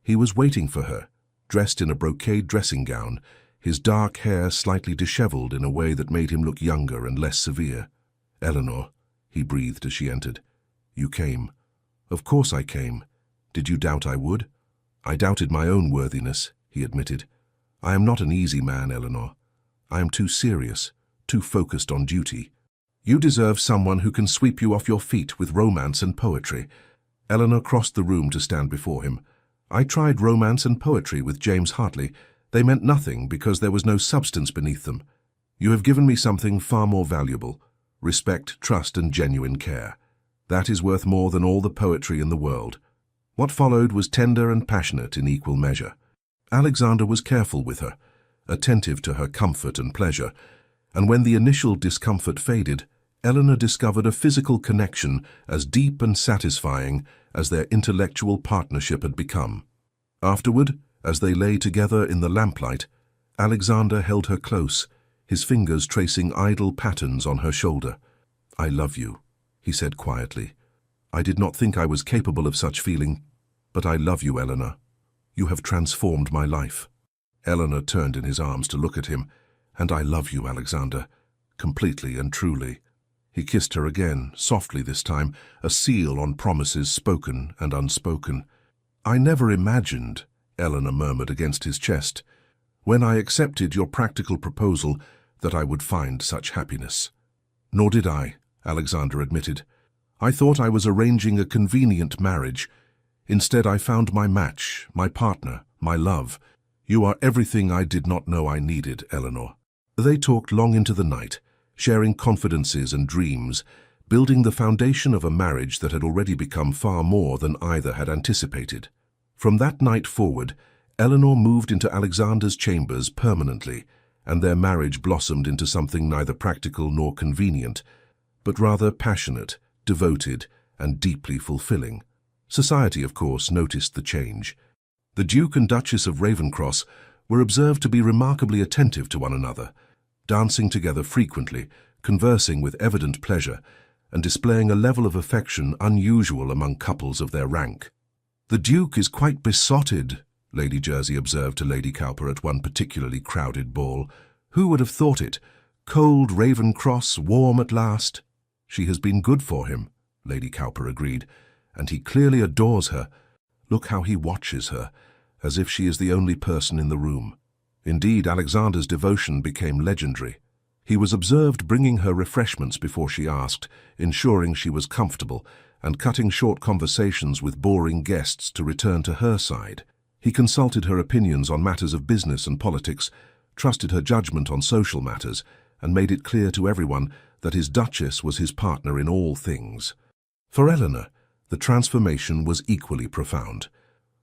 He was waiting for her, dressed in a brocade dressing gown, his dark hair slightly disheveled in a way that made him look younger and less severe. Eleanor, he breathed as she entered. You came. Of course I came. Did you doubt I would? I doubted my own worthiness, he admitted. I am not an easy man, Eleanor. I am too serious, too focused on duty. You deserve someone who can sweep you off your feet with romance and poetry. Eleanor crossed the room to stand before him. I tried romance and poetry with James Hartley. They meant nothing because there was no substance beneath them. You have given me something far more valuable: respect, trust, and genuine care. That is worth more than all the poetry in the world. What followed was tender and passionate in equal measure. Alexander was careful with her, attentive to her comfort and pleasure, and when the initial discomfort faded, Eleanor discovered a physical connection as deep and satisfying as their intellectual partnership had become. Afterward, as they lay together in the lamplight, Alexander held her close, his fingers tracing idle patterns on her shoulder. I love you, he said quietly. I did not think I was capable of such feeling, but I love you, Eleanor. You have transformed my life. Eleanor turned in his arms to look at him. And I love you, Alexander, completely and truly. He kissed her again, softly this time, a seal on promises spoken and unspoken. I never imagined, Eleanor murmured against his chest, when I accepted your practical proposal, that I would find such happiness. Nor did I, Alexander admitted. I thought I was arranging a convenient marriage. Instead, I found my match, my partner, my love. You are everything I did not know I needed, Eleanor. They talked long into the night, sharing confidences and dreams, building the foundation of a marriage that had already become far more than either had anticipated. From that night forward, Eleanor moved into Alexander's chambers permanently, and their marriage blossomed into something neither practical nor convenient, but rather passionate, devoted, and deeply fulfilling. Society, of course, noticed the change. The Duke and Duchess of Ravenscross were observed to be remarkably attentive to one another, dancing together frequently, conversing with evident pleasure, and displaying a level of affection unusual among couples of their rank. The Duke is quite besotted, Lady Jersey observed to Lady Cowper at one particularly crowded ball. Who would have thought it? Cold Ravenscross, warm at last. She has been good for him, Lady Cowper agreed, and he clearly adores her. Look how he watches her, as if she is the only person in the room. Indeed, Alexander's devotion became legendary. He was observed bringing her refreshments before she asked, ensuring she was comfortable, and cutting short conversations with boring guests to return to her side. He consulted her opinions on matters of business and politics, trusted her judgment on social matters, and made it clear to everyone that his Duchess was his partner in all things. For Eleanor, the transformation was equally profound.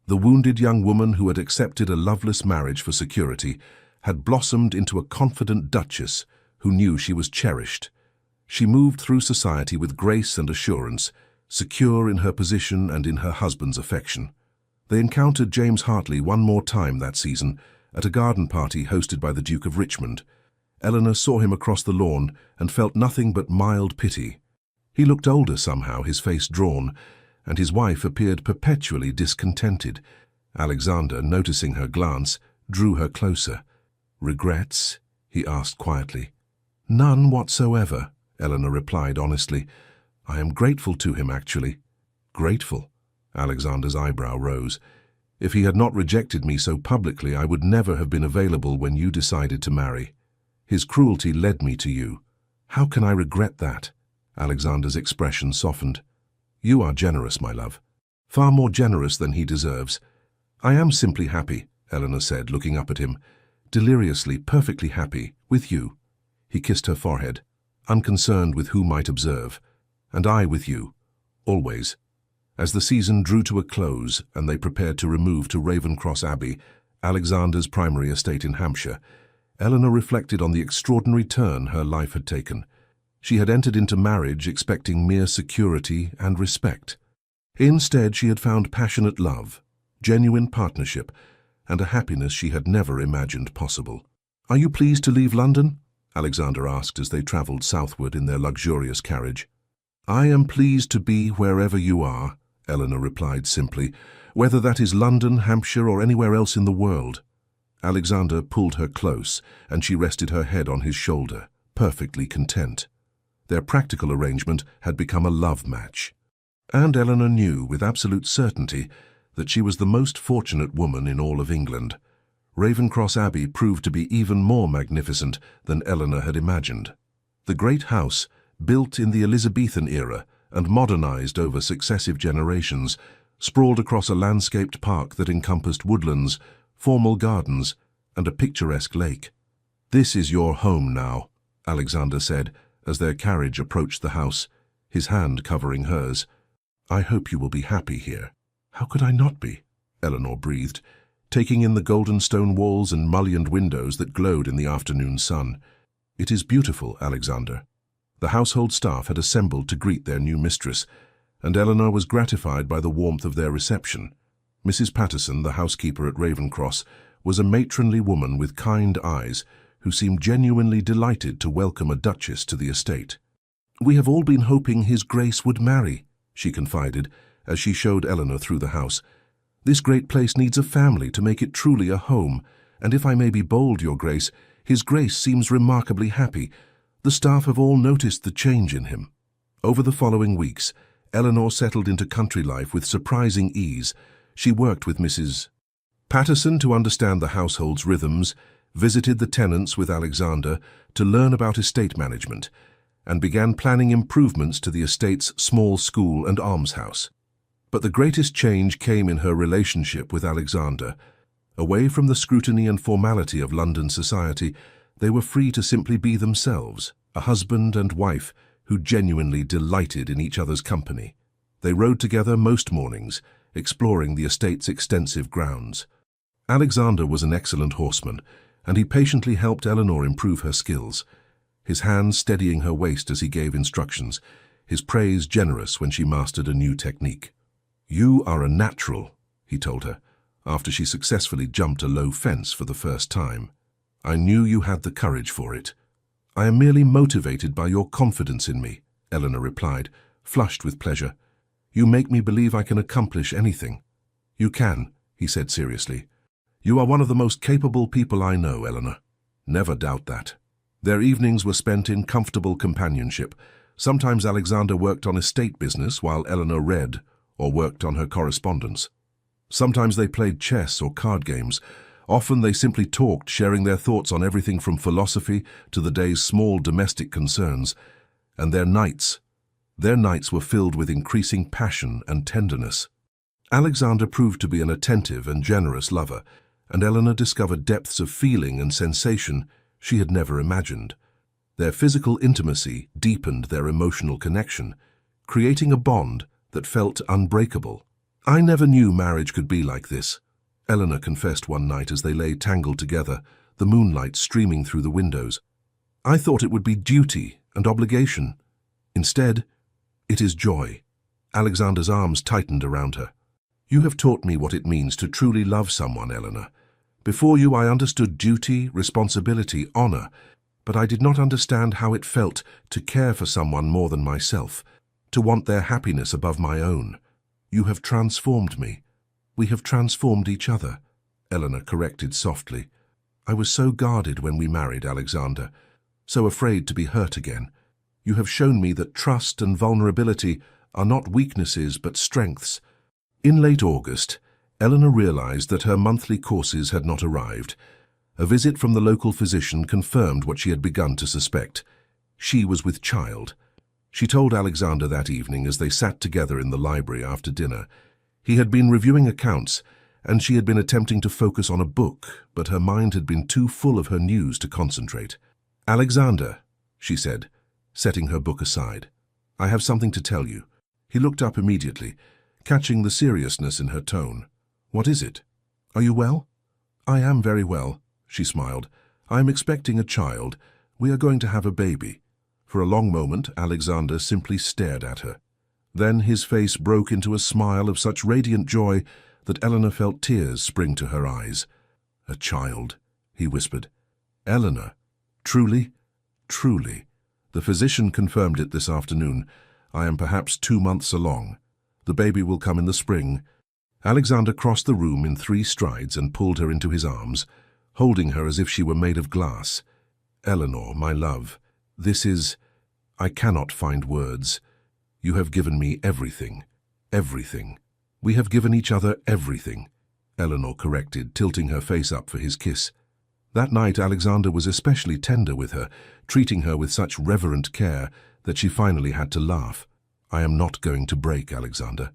The wounded young woman who had accepted a loveless marriage for security had blossomed into a confident duchess who knew she was cherished. She moved through society with grace and assurance, secure in her position and in her husband's affection. They encountered James Hartley one more time that season at a garden party hosted by the Duke of Richmond. Eleanor saw him across the lawn and felt nothing but mild pity. He looked older somehow, his face drawn, and his wife appeared perpetually discontented. Alexander, noticing her glance, drew her closer. "Regrets?" he asked quietly. "None whatsoever," Eleanor replied honestly. "I am grateful to him, actually." "Grateful?" Alexander's eyebrow rose. "If he had not rejected me so publicly, I would never have been available when you decided to marry. His cruelty led me to you. How can I regret that?" Alexander's expression softened. "You are generous, my love. Far more generous than he deserves." "I am simply happy," Eleanor said, looking up at him. "Deliriously, perfectly happy, with you." He kissed her forehead, unconcerned with who might observe. "And I with you. always. As the season drew to a close and they prepared to remove to Ravenscross Abbey, Alexander's primary estate in Hampshire, Eleanor reflected on the extraordinary turn her life had taken. She had entered into marriage expecting mere security and respect. Instead, she had found passionate love, genuine partnership, and a happiness she had never imagined possible. "Are you pleased to leave London?" Alexander asked as they travelled southward in their luxurious carriage. "I am pleased to be wherever you are," Eleanor replied simply, "whether that is London, Hampshire, or anywhere else in the world." Alexander pulled her close, and she rested her head on his shoulder, perfectly content. Their practical arrangement had become a love match. And Eleanor knew with absolute certainty that she was the most fortunate woman in all of England. Ravenscross Abbey proved to be even more magnificent than Eleanor had imagined. The great house, built in the Elizabethan era and modernized over successive generations, sprawled across a landscaped park that encompassed woodlands, formal gardens, and a picturesque lake. "This is your home now," Alexander said as their carriage approached the house, his hand covering hers. "I hope you will be happy here." "How could I not be?" Eleanor breathed, taking in the golden stone walls and mullioned windows that glowed in the afternoon sun. "It is beautiful, Alexander." The household staff had assembled to greet their new mistress, and Eleanor was gratified by the warmth of their reception. Mrs. Patterson, the housekeeper at Ravenscross, was a matronly woman with kind eyes who seemed genuinely delighted to welcome a duchess to the estate. "We have all been hoping His Grace would marry," she confided as she showed Eleanor through the house. "This great place needs a family to make it truly a home, and if I may be bold, Your Grace, His Grace seems remarkably happy. The staff have all noticed the change in him." Over the following weeks, Eleanor settled into country life with surprising ease. She worked with Mrs. Patterson to understand the household's rhythms, visited the tenants with Alexander to learn about estate management, and began planning improvements to the estate's small school and almshouse. But the greatest change came in her relationship with Alexander. Away from the scrutiny and formality of London society, they were free to simply be themselves, a husband and wife who genuinely delighted in each other's company. They rode together most mornings, exploring the estate's extensive grounds. Alexander was an excellent horseman, and he patiently helped Eleanor improve her skills, his hands steadying her waist as he gave instructions, his praise generous when she mastered a new technique. "You are a natural," he told her, after she successfully jumped a low fence for the first time. "I knew you had the courage for it." "I am merely motivated by your confidence in me," Eleanor replied, flushed with pleasure. "You make me believe I can accomplish anything." "You can," he said seriously. "You are one of the most capable people I know, Eleanor. Never doubt that." Their evenings were spent in comfortable companionship. Sometimes Alexander worked on estate business while Eleanor read or worked on her correspondence. Sometimes they played chess or card games. Often they simply talked, sharing their thoughts on everything from philosophy to the day's small domestic concerns. And their nights were filled with increasing passion and tenderness. Alexander proved to be an attentive and generous lover, and Eleanor discovered depths of feeling and sensation she had never imagined. Their physical intimacy deepened their emotional connection, creating a bond that felt unbreakable. "I never knew marriage could be like this," Eleanor confessed one night as they lay tangled together, the moonlight streaming through the windows. "I thought it would be duty and obligation. Instead, it is joy." Alexander's arms tightened around her. "You have taught me what it means to truly love someone, Eleanor. Before you, I understood duty, responsibility, honor, but I did not understand how it felt to care for someone more than myself, to want their happiness above my own. You have transformed me. We have transformed each other," Eleanor corrected softly. "I was so guarded when we married, Alexander, so afraid to be hurt again. You have shown me that trust and vulnerability are not weaknesses but strengths." In late August, Eleanor realized that her monthly courses had not arrived. A visit from the local physician confirmed what she had begun to suspect. She was with child. She told Alexander that evening as they sat together in the library after dinner. He had been reviewing accounts, and she had been attempting to focus on a book, but her mind had been too full of her news to concentrate. "Alexander," she said, setting her book aside, "I have something to tell you. He looked up immediately, catching the seriousness in her tone. "What is it? Are you well?" "I am very well," she smiled. "I am expecting a child. We are going to have a baby." For a long moment, Alexander simply stared at her. Then his face broke into a smile of such radiant joy that Eleanor felt tears spring to her eyes. "A child," he whispered. "Eleanor, truly?" "Truly. The physician confirmed it this afternoon. I am perhaps 2 months along. The baby will come in the spring." Alexander crossed the room in 3 strides and pulled her into his arms, holding her as if she were made of glass. "Eleanor, my love, this is... I cannot find words. You have given me everything. Everything. We have given each other everything," Eleanor corrected, tilting her face up for his kiss. That night Alexander was especially tender with her, treating her with such reverent care that she finally had to laugh. "I am not going to break, Alexander.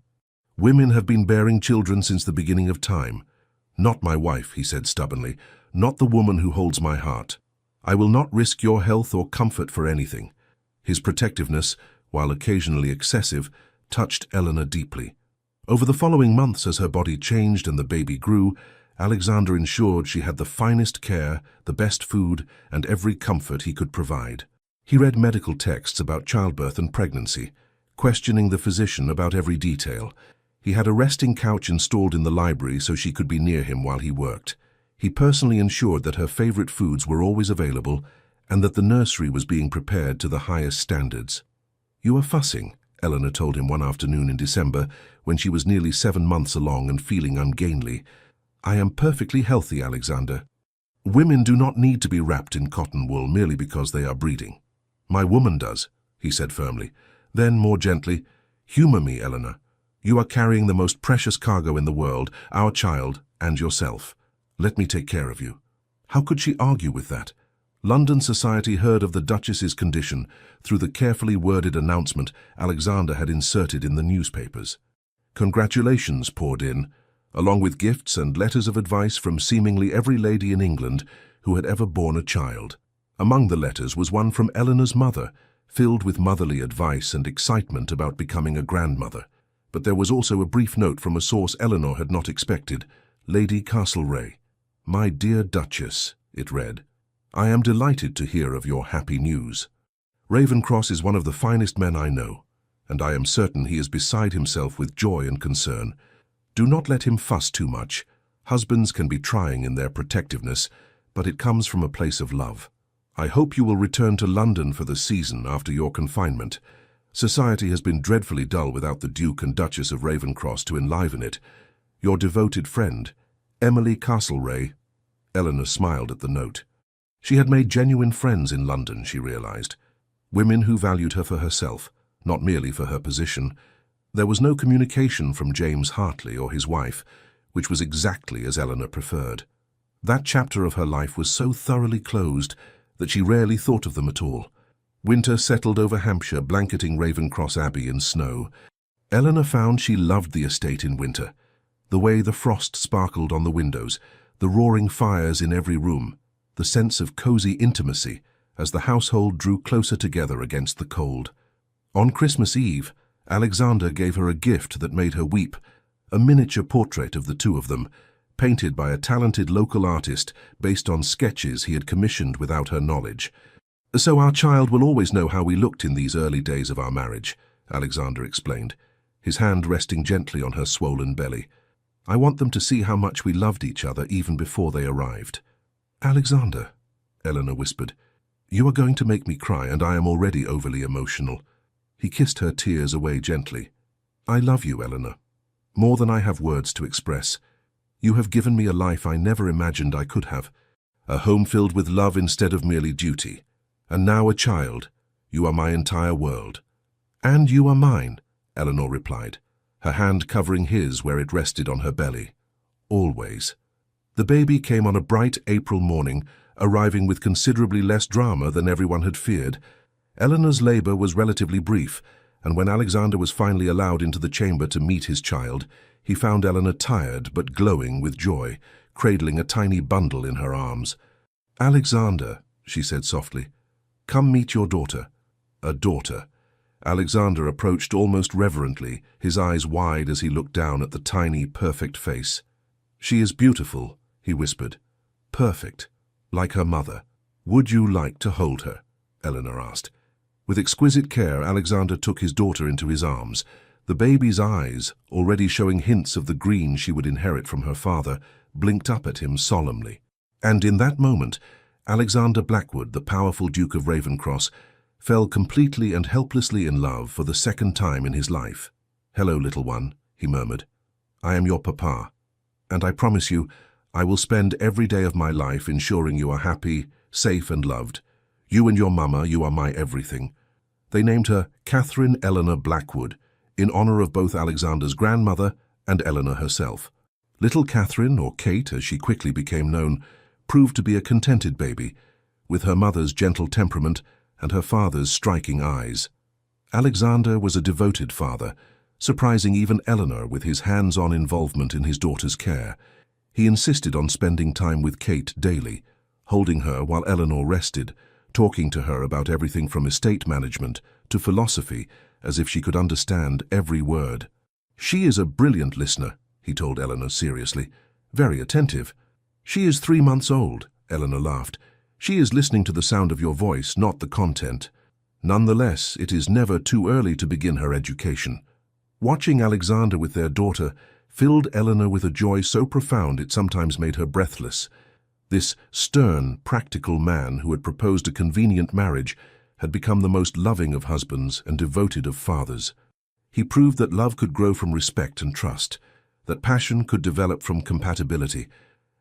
Women have been bearing children since the beginning of time. Not my wife," he said stubbornly, "not the woman who holds my heart. I will not risk your health or comfort for anything." His protectiveness, while occasionally excessive, touched Eleanor deeply. Over the following months, as her body changed and the baby grew, Alexander ensured she had the finest care, the best food, and every comfort he could provide. He read medical texts about childbirth and pregnancy, questioning the physician about every detail. He had a resting couch installed in the library so she could be near him while he worked. He personally ensured that her favorite foods were always available and that the nursery was being prepared to the highest standards. "You are fussing," Eleanor told him one afternoon in December when she was nearly 7 months along and feeling ungainly. "I am perfectly healthy, Alexander. Women do not need to be wrapped in cotton wool merely because they are breeding." "My woman does," he said firmly. Then, more gently, "Humor me, Eleanor. You are carrying the most precious cargo in the world, our child and yourself. Let me take care of you." How could she argue with that? London society heard of the Duchess's condition through the carefully worded announcement Alexander had inserted in the newspapers. Congratulations poured in, along with gifts and letters of advice from seemingly every lady in England who had ever borne a child. Among the letters was one from Eleanor's mother, filled with motherly advice and excitement about becoming a grandmother. But there was also a brief note from a source Eleanor had not expected, Lady Castlereagh. "My dear Duchess," it read, "I am delighted to hear of your happy news. Ravenscroft is one of the finest men I know, and I am certain he is beside himself with joy and concern. Do not let him fuss too much. Husbands can be trying in their protectiveness, but it comes from a place of love. I hope you will return to London for the season after your confinement. Society has been dreadfully dull without the Duke and Duchess of Ravenscroft to enliven it. Your devoted friend, Emily Castlereagh." Eleanor smiled at the note. She had made genuine friends in London, she realized. Women who valued her for herself, not merely for her position. There was no communication from James Hartley or his wife, which was exactly as Eleanor preferred. That chapter of her life was so thoroughly closed that she rarely thought of them at all. Winter settled over Hampshire, blanketing Ravenscroft Abbey in snow. Eleanor found she loved the estate in winter. The way the frost sparkled on the windows, the roaring fires in every room, the sense of cozy intimacy as the household drew closer together against the cold. On Christmas Eve, Alexander gave her a gift that made her weep, a miniature portrait of the two of them, painted by a talented local artist based on sketches he had commissioned without her knowledge. "So our child will always know how we looked in these early days of our marriage," Alexander explained, his hand resting gently on her swollen belly. "I want them to see how much we loved each other even before they arrived." "Alexander," Eleanor whispered, "you are going to make me cry, and I am already overly emotional." He kissed her tears away gently. "I love you, Eleanor, more than I have words to express. You have given me a life I never imagined I could have, a home filled with love instead of merely duty. And now a child. You are my entire world." "And you are mine," Eleanor replied, her hand covering his where it rested on her belly. "Always." The baby came on a bright April morning, arriving with considerably less drama than everyone had feared. Eleanor's labor was relatively brief, and when Alexander was finally allowed into the chamber to meet his child, he found Eleanor tired but glowing with joy, cradling a tiny bundle in her arms. "Alexander," she said softly, "come meet your daughter." A daughter. Alexander approached almost reverently, his eyes wide as he looked down at the tiny, perfect face. "She is beautiful," he whispered. "Perfect, like her mother. Would you like to hold her?" Eleanor asked. With exquisite care, Alexander took his daughter into his arms. The baby's eyes, already showing hints of the green she would inherit from her father, blinked up at him solemnly. And in that moment, Alexander Blackwood, the powerful Duke of Ravenscross, fell completely and helplessly in love for the second time in his life. "Hello, little one," he murmured. "I am your papa, and I promise you, I will spend every day of my life ensuring you are happy, safe and loved. You and your mama, you are my everything." They named her Catherine Eleanor Blackwood, in honor of both Alexander's grandmother and Eleanor herself. Little Catherine, or Kate as she quickly became known, proved to be a contented baby, with her mother's gentle temperament and her father's striking eyes. Alexander was a devoted father, surprising even Eleanor with his hands-on involvement in his daughter's care. He insisted on spending time with Kate daily, holding her while Eleanor rested, talking to her about everything from estate management to philosophy, as if she could understand every word. "She is a brilliant listener," he told Eleanor seriously. "Very attentive." "She is 3 months old," Eleanor laughed. "She is listening to the sound of your voice, not the content. Nonetheless, it is never too early to begin her education." Watching Alexander with their daughter filled Eleanor with a joy so profound it sometimes made her breathless. This stern, practical man who had proposed a convenient marriage had become the most loving of husbands and devoted of fathers. He proved that love could grow from respect and trust, that passion could develop from compatibility,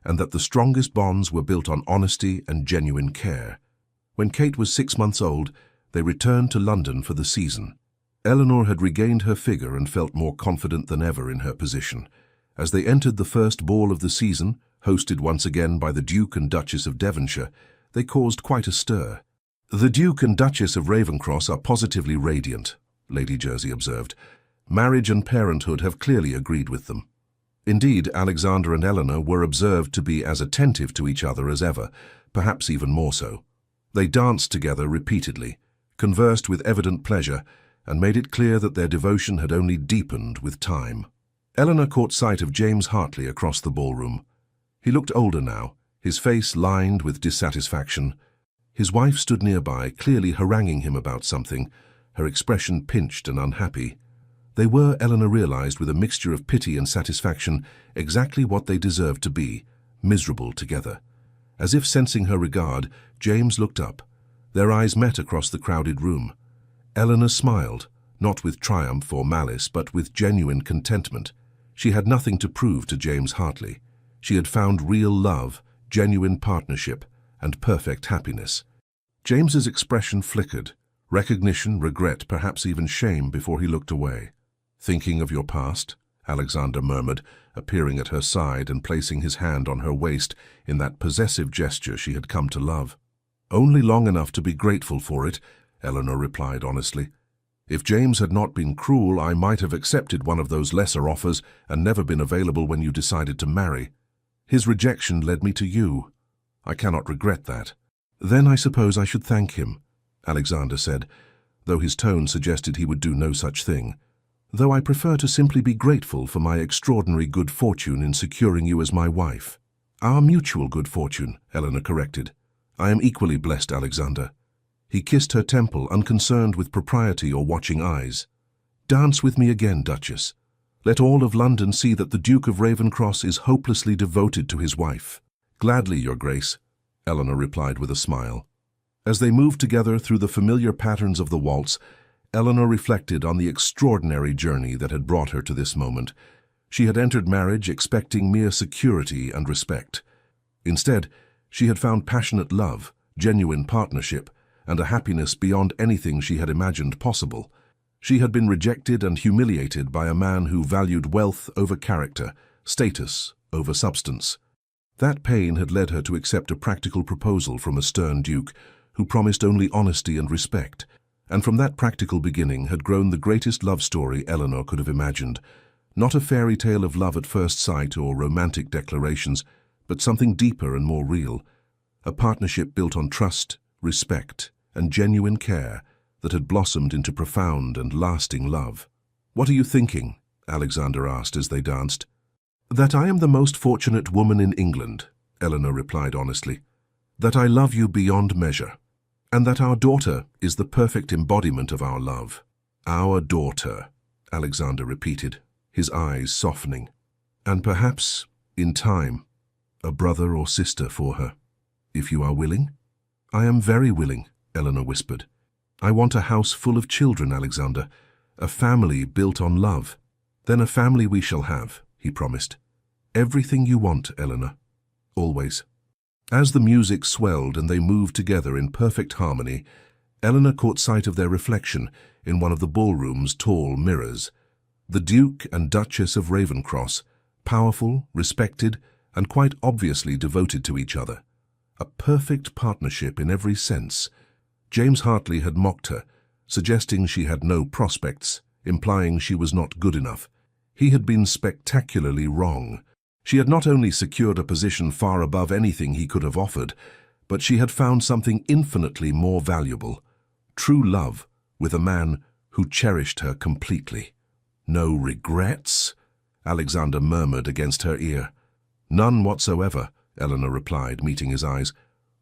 and that the strongest bonds were built on honesty and genuine care. When Kate was 6 months old, they returned to London for the season. Eleanor had regained her figure and felt more confident than ever in her position. As they entered the first ball of the season, hosted once again by the Duke and Duchess of Devonshire, they caused quite a stir. "The Duke and Duchess of Ravenscross are positively radiant," Lady Jersey observed. "Marriage and parenthood have clearly agreed with them." Indeed, Alexander and Eleanor were observed to be as attentive to each other as ever, perhaps even more so. They danced together repeatedly, conversed with evident pleasure, and made it clear that their devotion had only deepened with time. Eleanor caught sight of James Hartley across the ballroom. He looked older now, his face lined with dissatisfaction. His wife stood nearby, clearly haranguing him about something, her expression pinched and unhappy. They were, Eleanor realized with a mixture of pity and satisfaction, exactly what they deserved to be, miserable together. As if sensing her regard, James looked up. Their eyes met across the crowded room. Eleanor smiled, not with triumph or malice, but with genuine contentment. She had nothing to prove to James Hartley. She had found real love, genuine partnership, and perfect happiness. James's expression flickered, recognition, regret, perhaps even shame before he looked away. "Thinking of your past?" Alexander murmured, appearing at her side and placing his hand on her waist in that possessive gesture she had come to love. "Only long enough to be grateful for it," Eleanor replied honestly. "If James had not been cruel, I might have accepted one of those lesser offers and never been available when you decided to marry. His rejection led me to you. I cannot regret that." "Then I suppose I should thank him," Alexander said, though his tone suggested he would do no such thing. "Though I prefer to simply be grateful for my extraordinary good fortune in securing you as my wife." "Our mutual good fortune," Eleanor corrected. "I am equally blessed, Alexander." He kissed her temple, unconcerned with propriety or watching eyes. "Dance with me again, Duchess. Let all of London see that the Duke of Ravenscross is hopelessly devoted to his wife." "Gladly, Your Grace," Eleanor replied with a smile. As they moved together through the familiar patterns of the waltz, Eleanor reflected on the extraordinary journey that had brought her to this moment. She had entered marriage expecting mere security and respect. Instead, she had found passionate love, genuine partnership, and a happiness beyond anything she had imagined possible. She had been rejected and humiliated by a man who valued wealth over character, status over substance. That pain had led her to accept a practical proposal from a stern duke who promised only honesty and respect, and from that practical beginning had grown the greatest love story Eleanor could have imagined. Not a fairy tale of love at first sight or romantic declarations, but something deeper and more real. A partnership built on trust, respect, and genuine care that had blossomed into profound and lasting love. "What are you thinking?" Alexander asked as they danced. "That I am the most fortunate woman in England," Eleanor replied honestly. "That I love you beyond measure. And that our daughter is the perfect embodiment of our love." "Our daughter," Alexander repeated, his eyes softening. "And perhaps, in time, a brother or sister for her, if you are willing?" "I am very willing," Eleanor whispered. "I want a house full of children, Alexander, a family built on love." "Then a family we shall have," he promised. "Everything you want, Eleanor. Always." As the music swelled and they moved together in perfect harmony, Eleanor caught sight of their reflection in one of the ballroom's tall mirrors. The Duke and Duchess of Ravenscross, powerful, respected, and quite obviously devoted to each other. A perfect partnership in every sense. James Hartley had mocked her, suggesting she had no prospects, implying she was not good enough. He had been spectacularly wrong. She had not only secured a position far above anything he could have offered, but she had found something infinitely more valuable: true love with a man who cherished her completely. "No regrets?" Alexander murmured against her ear. "None whatsoever," Eleanor replied, meeting his eyes.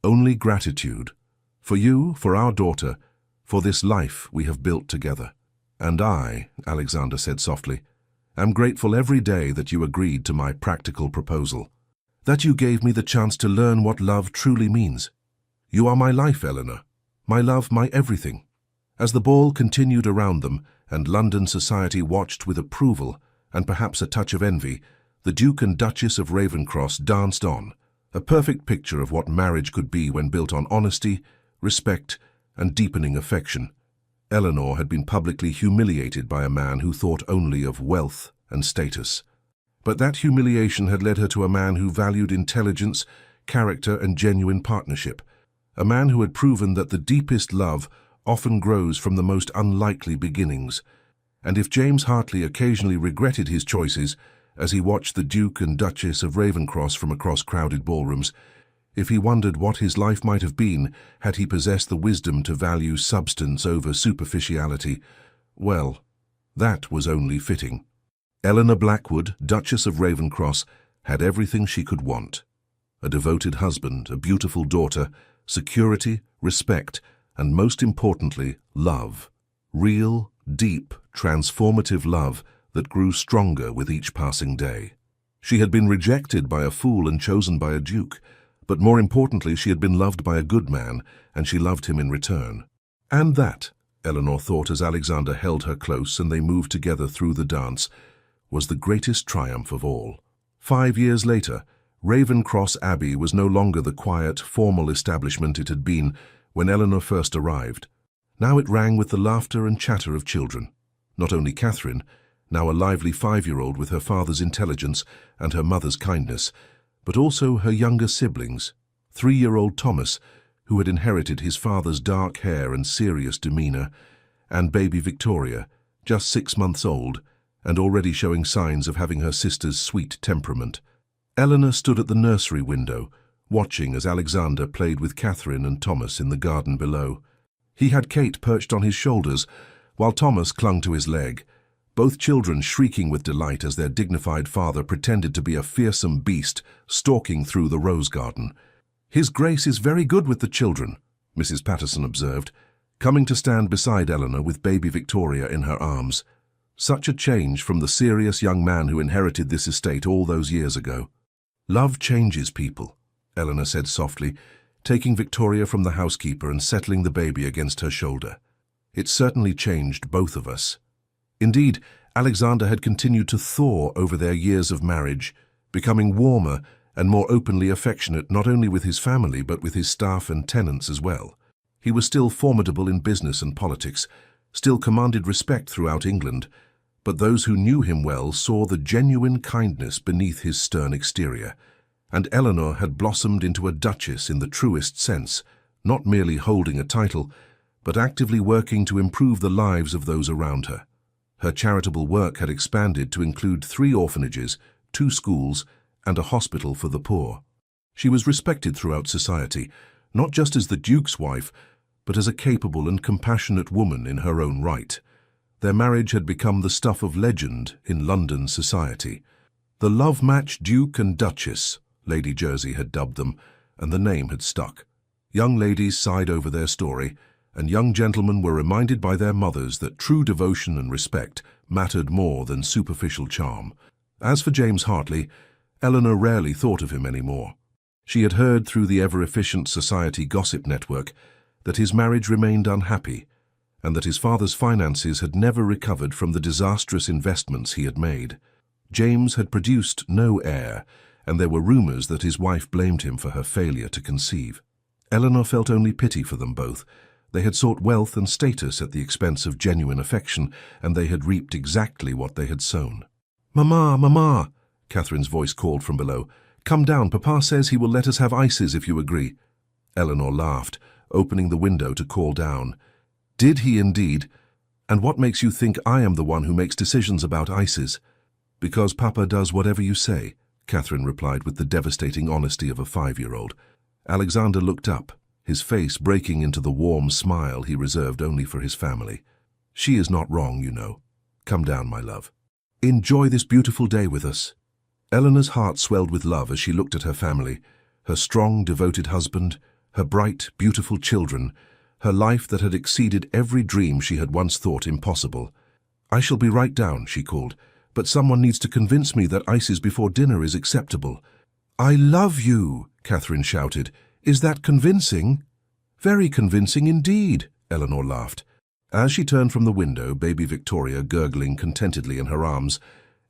"Only gratitude. For you, for our daughter, for this life we have built together." "And I," Alexander said softly, "am grateful every day that you agreed to my practical proposal, that you gave me the chance to learn what love truly means. You are my life, Eleanor, my love, my everything." As the ball continued around them and London society watched with approval and perhaps a touch of envy, the Duke and Duchess of Ravenscross danced on, a perfect picture of what marriage could be when built on honesty, respect, and deepening affection. Eleanor had been publicly humiliated by a man who thought only of wealth and status. But that humiliation had led her to a man who valued intelligence, character, and genuine partnership. A man who had proven that the deepest love often grows from the most unlikely beginnings. And if James Hartley occasionally regretted his choices as he watched the Duke and Duchess of Ravenscross from across crowded ballrooms, if he wondered what his life might have been had he possessed the wisdom to value substance over superficiality, well, that was only fitting. Eleanor Blackwood, Duchess of Ravenscross, had everything she could want: a devoted husband, a beautiful daughter, security, respect, and most importantly, love. Real, deep, transformative love that grew stronger with each passing day. She had been rejected by a fool and chosen by a duke, but more importantly, she had been loved by a good man, and she loved him in return. And that, Eleanor thought as Alexander held her close and they moved together through the dance, was the greatest triumph of all. 5 years later, Ravenscross Abbey was no longer the quiet, formal establishment it had been when Eleanor first arrived. Now it rang with the laughter and chatter of children. Not only Catherine, now a lively 5-year-old with her father's intelligence and her mother's kindness, but also her younger siblings, 3-year-old Thomas, who had inherited his father's dark hair and serious demeanor, and baby Victoria, just 6 months old, and already showing signs of having her sister's sweet temperament. Eleanor stood at the nursery window, watching as Alexander played with Catherine and Thomas in the garden below. He had Kate perched on his shoulders, while Thomas clung to his leg, both children shrieking with delight as their dignified father pretended to be a fearsome beast stalking through the rose garden. "His Grace is very good with the children," Mrs. Patterson observed, coming to stand beside Eleanor with baby Victoria in her arms. Such a change from the serious young man who inherited this estate all those years ago. "Love changes people," Eleanor said softly, taking Victoria from the housekeeper and settling the baby against her shoulder. "It certainly changed both of us." Indeed, Alexander had continued to thaw over their years of marriage, becoming warmer and more openly affectionate not only with his family but with his staff and tenants as well. He was still formidable in business and politics, still commanded respect throughout England, but those who knew him well saw the genuine kindness beneath his stern exterior. And Eleanor had blossomed into a duchess in the truest sense, not merely holding a title, but actively working to improve the lives of those around her. Her charitable work had expanded to include 3 orphanages, 2 schools, and a hospital for the poor. She was respected throughout society, not just as the Duke's wife, but as a capable and compassionate woman in her own right. Their marriage had become the stuff of legend in London society. The love match Duke and Duchess, Lady Jersey had dubbed them, and the name had stuck. Young ladies sighed over their story, and young gentlemen were reminded by their mothers that true devotion and respect mattered more than superficial charm. As for James Hartley, Eleanor rarely thought of him anymore. She had heard through the ever-efficient society gossip network that his marriage remained unhappy, and that his father's finances had never recovered from the disastrous investments he had made. James had produced no heir, and there were rumors that his wife blamed him for her failure to conceive. Eleanor felt only pity for them both. They had sought wealth and status at the expense of genuine affection, and they had reaped exactly what they had sown. "Mamma, Mamma!" Catherine's voice called from below. "Come down, Papa says he will let us have ices if you agree." Eleanor laughed, opening the window to call down. "Did he indeed? And what makes you think I am the one who makes decisions about ices?" "Because Papa does whatever you say," Catherine replied with the devastating honesty of a 5-year-old. Alexander looked up, his face breaking into the warm smile he reserved only for his family. "She is not wrong, you know. Come down, my love. Enjoy this beautiful day with us." Eleanor's heart swelled with love as she looked at her family, her strong, devoted husband, her bright, beautiful children, her life that had exceeded every dream she had once thought impossible. "I shall be right down," she called, "but someone needs to convince me that ices before dinner is acceptable." "I love you," Catherine shouted. "Is that convincing?" "Very convincing indeed," Eleanor laughed. As she turned from the window, baby Victoria gurgling contentedly in her arms,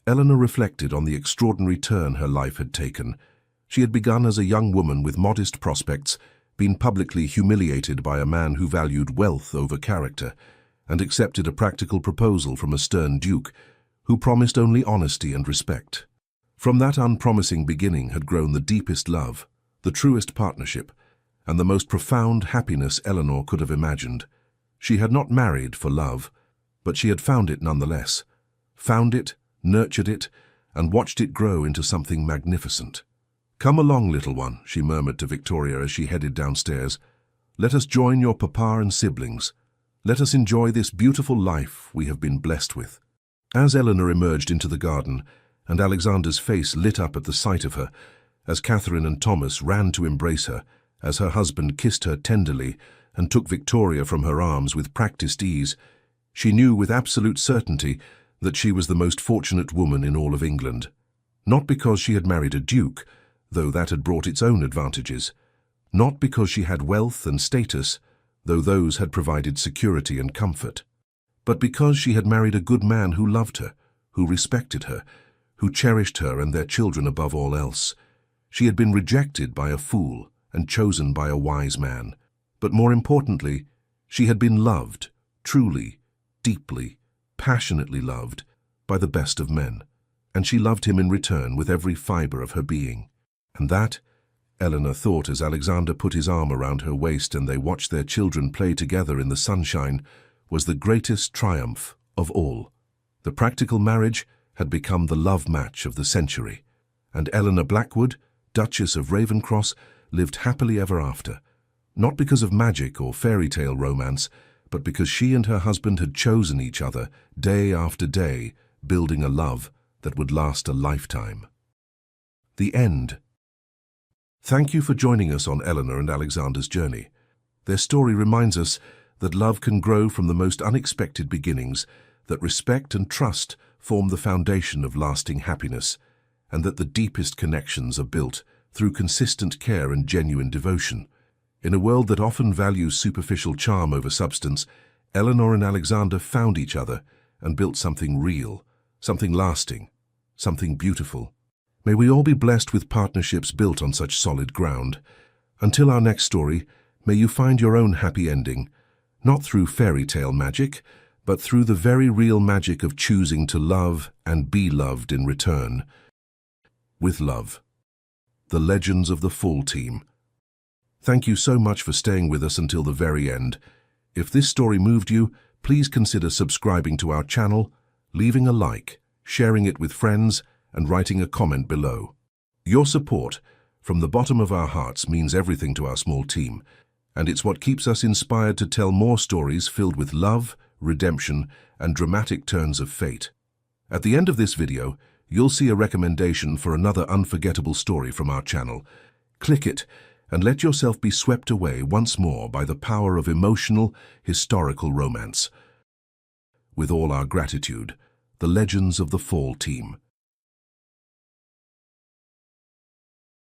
Eleanor reflected on the extraordinary turn her life had taken. She had begun as a young woman with modest prospects, been publicly humiliated by a man who valued wealth over character, and accepted a practical proposal from a stern duke who promised only honesty and respect. From that unpromising beginning had grown the deepest love, the truest partnership, and the most profound happiness Eleanor could have imagined. She had not married for love, but she had found it nonetheless. Found it, nurtured it, and watched it grow into something magnificent. "Come along, little one," she murmured to Victoria as she headed downstairs. "Let us join your papa and siblings. Let us enjoy this beautiful life we have been blessed with." As Eleanor emerged into the garden, and Alexander's face lit up at the sight of her, as Catherine and Thomas ran to embrace her, as her husband kissed her tenderly and took Victoria from her arms with practiced ease, she knew with absolute certainty that she was the most fortunate woman in all of England. Not because she had married a duke, though that had brought its own advantages. Not because she had wealth and status, though those had provided security and comfort. But because she had married a good man who loved her, who respected her, who cherished her and their children above all else. She had been rejected by a fool and chosen by a wise man. But more importantly, she had been loved, truly, deeply, passionately loved, by the best of men. And she loved him in return with every fibre of her being. And that, Eleanor thought as Alexander put his arm around her waist and they watched their children play together in the sunshine, was the greatest triumph of all. The practical marriage had become the love match of the century, and Eleanor Blackwood, Duchess of Ravenscross, lived happily ever after, not because of magic or fairy tale romance, but because she and her husband had chosen each other day after day, building a love that would last a lifetime. The end. Thank you for joining us on Eleanor and Alexander's journey. Their story reminds us that love can grow from the most unexpected beginnings, that respect and trust form the foundation of lasting happiness, and that the deepest connections are built through consistent care and genuine devotion. In a world that often values superficial charm over substance, Eleanor and Alexander found each other and built something real, something lasting, something beautiful. May we all be blessed with partnerships built on such solid ground. Until our next story, may you find your own happy ending, not through fairy tale magic, but through the very real magic of choosing to love and be loved in return. With love. The Legends of the Full Team. Thank you so much for staying with us until the very end. If this story moved you, please consider subscribing to our channel, leaving a like, sharing it with friends, and writing a comment below. Your support, from the bottom of our hearts, means everything to our small team, And it's what keeps us inspired to tell more stories filled with love, redemption, and dramatic turns of fate. At the end of this video, you'll see a recommendation for another unforgettable story from our channel. Click it and let yourself be swept away once more by the power of emotional, historical romance. With all our gratitude, the Legends of the Fall team.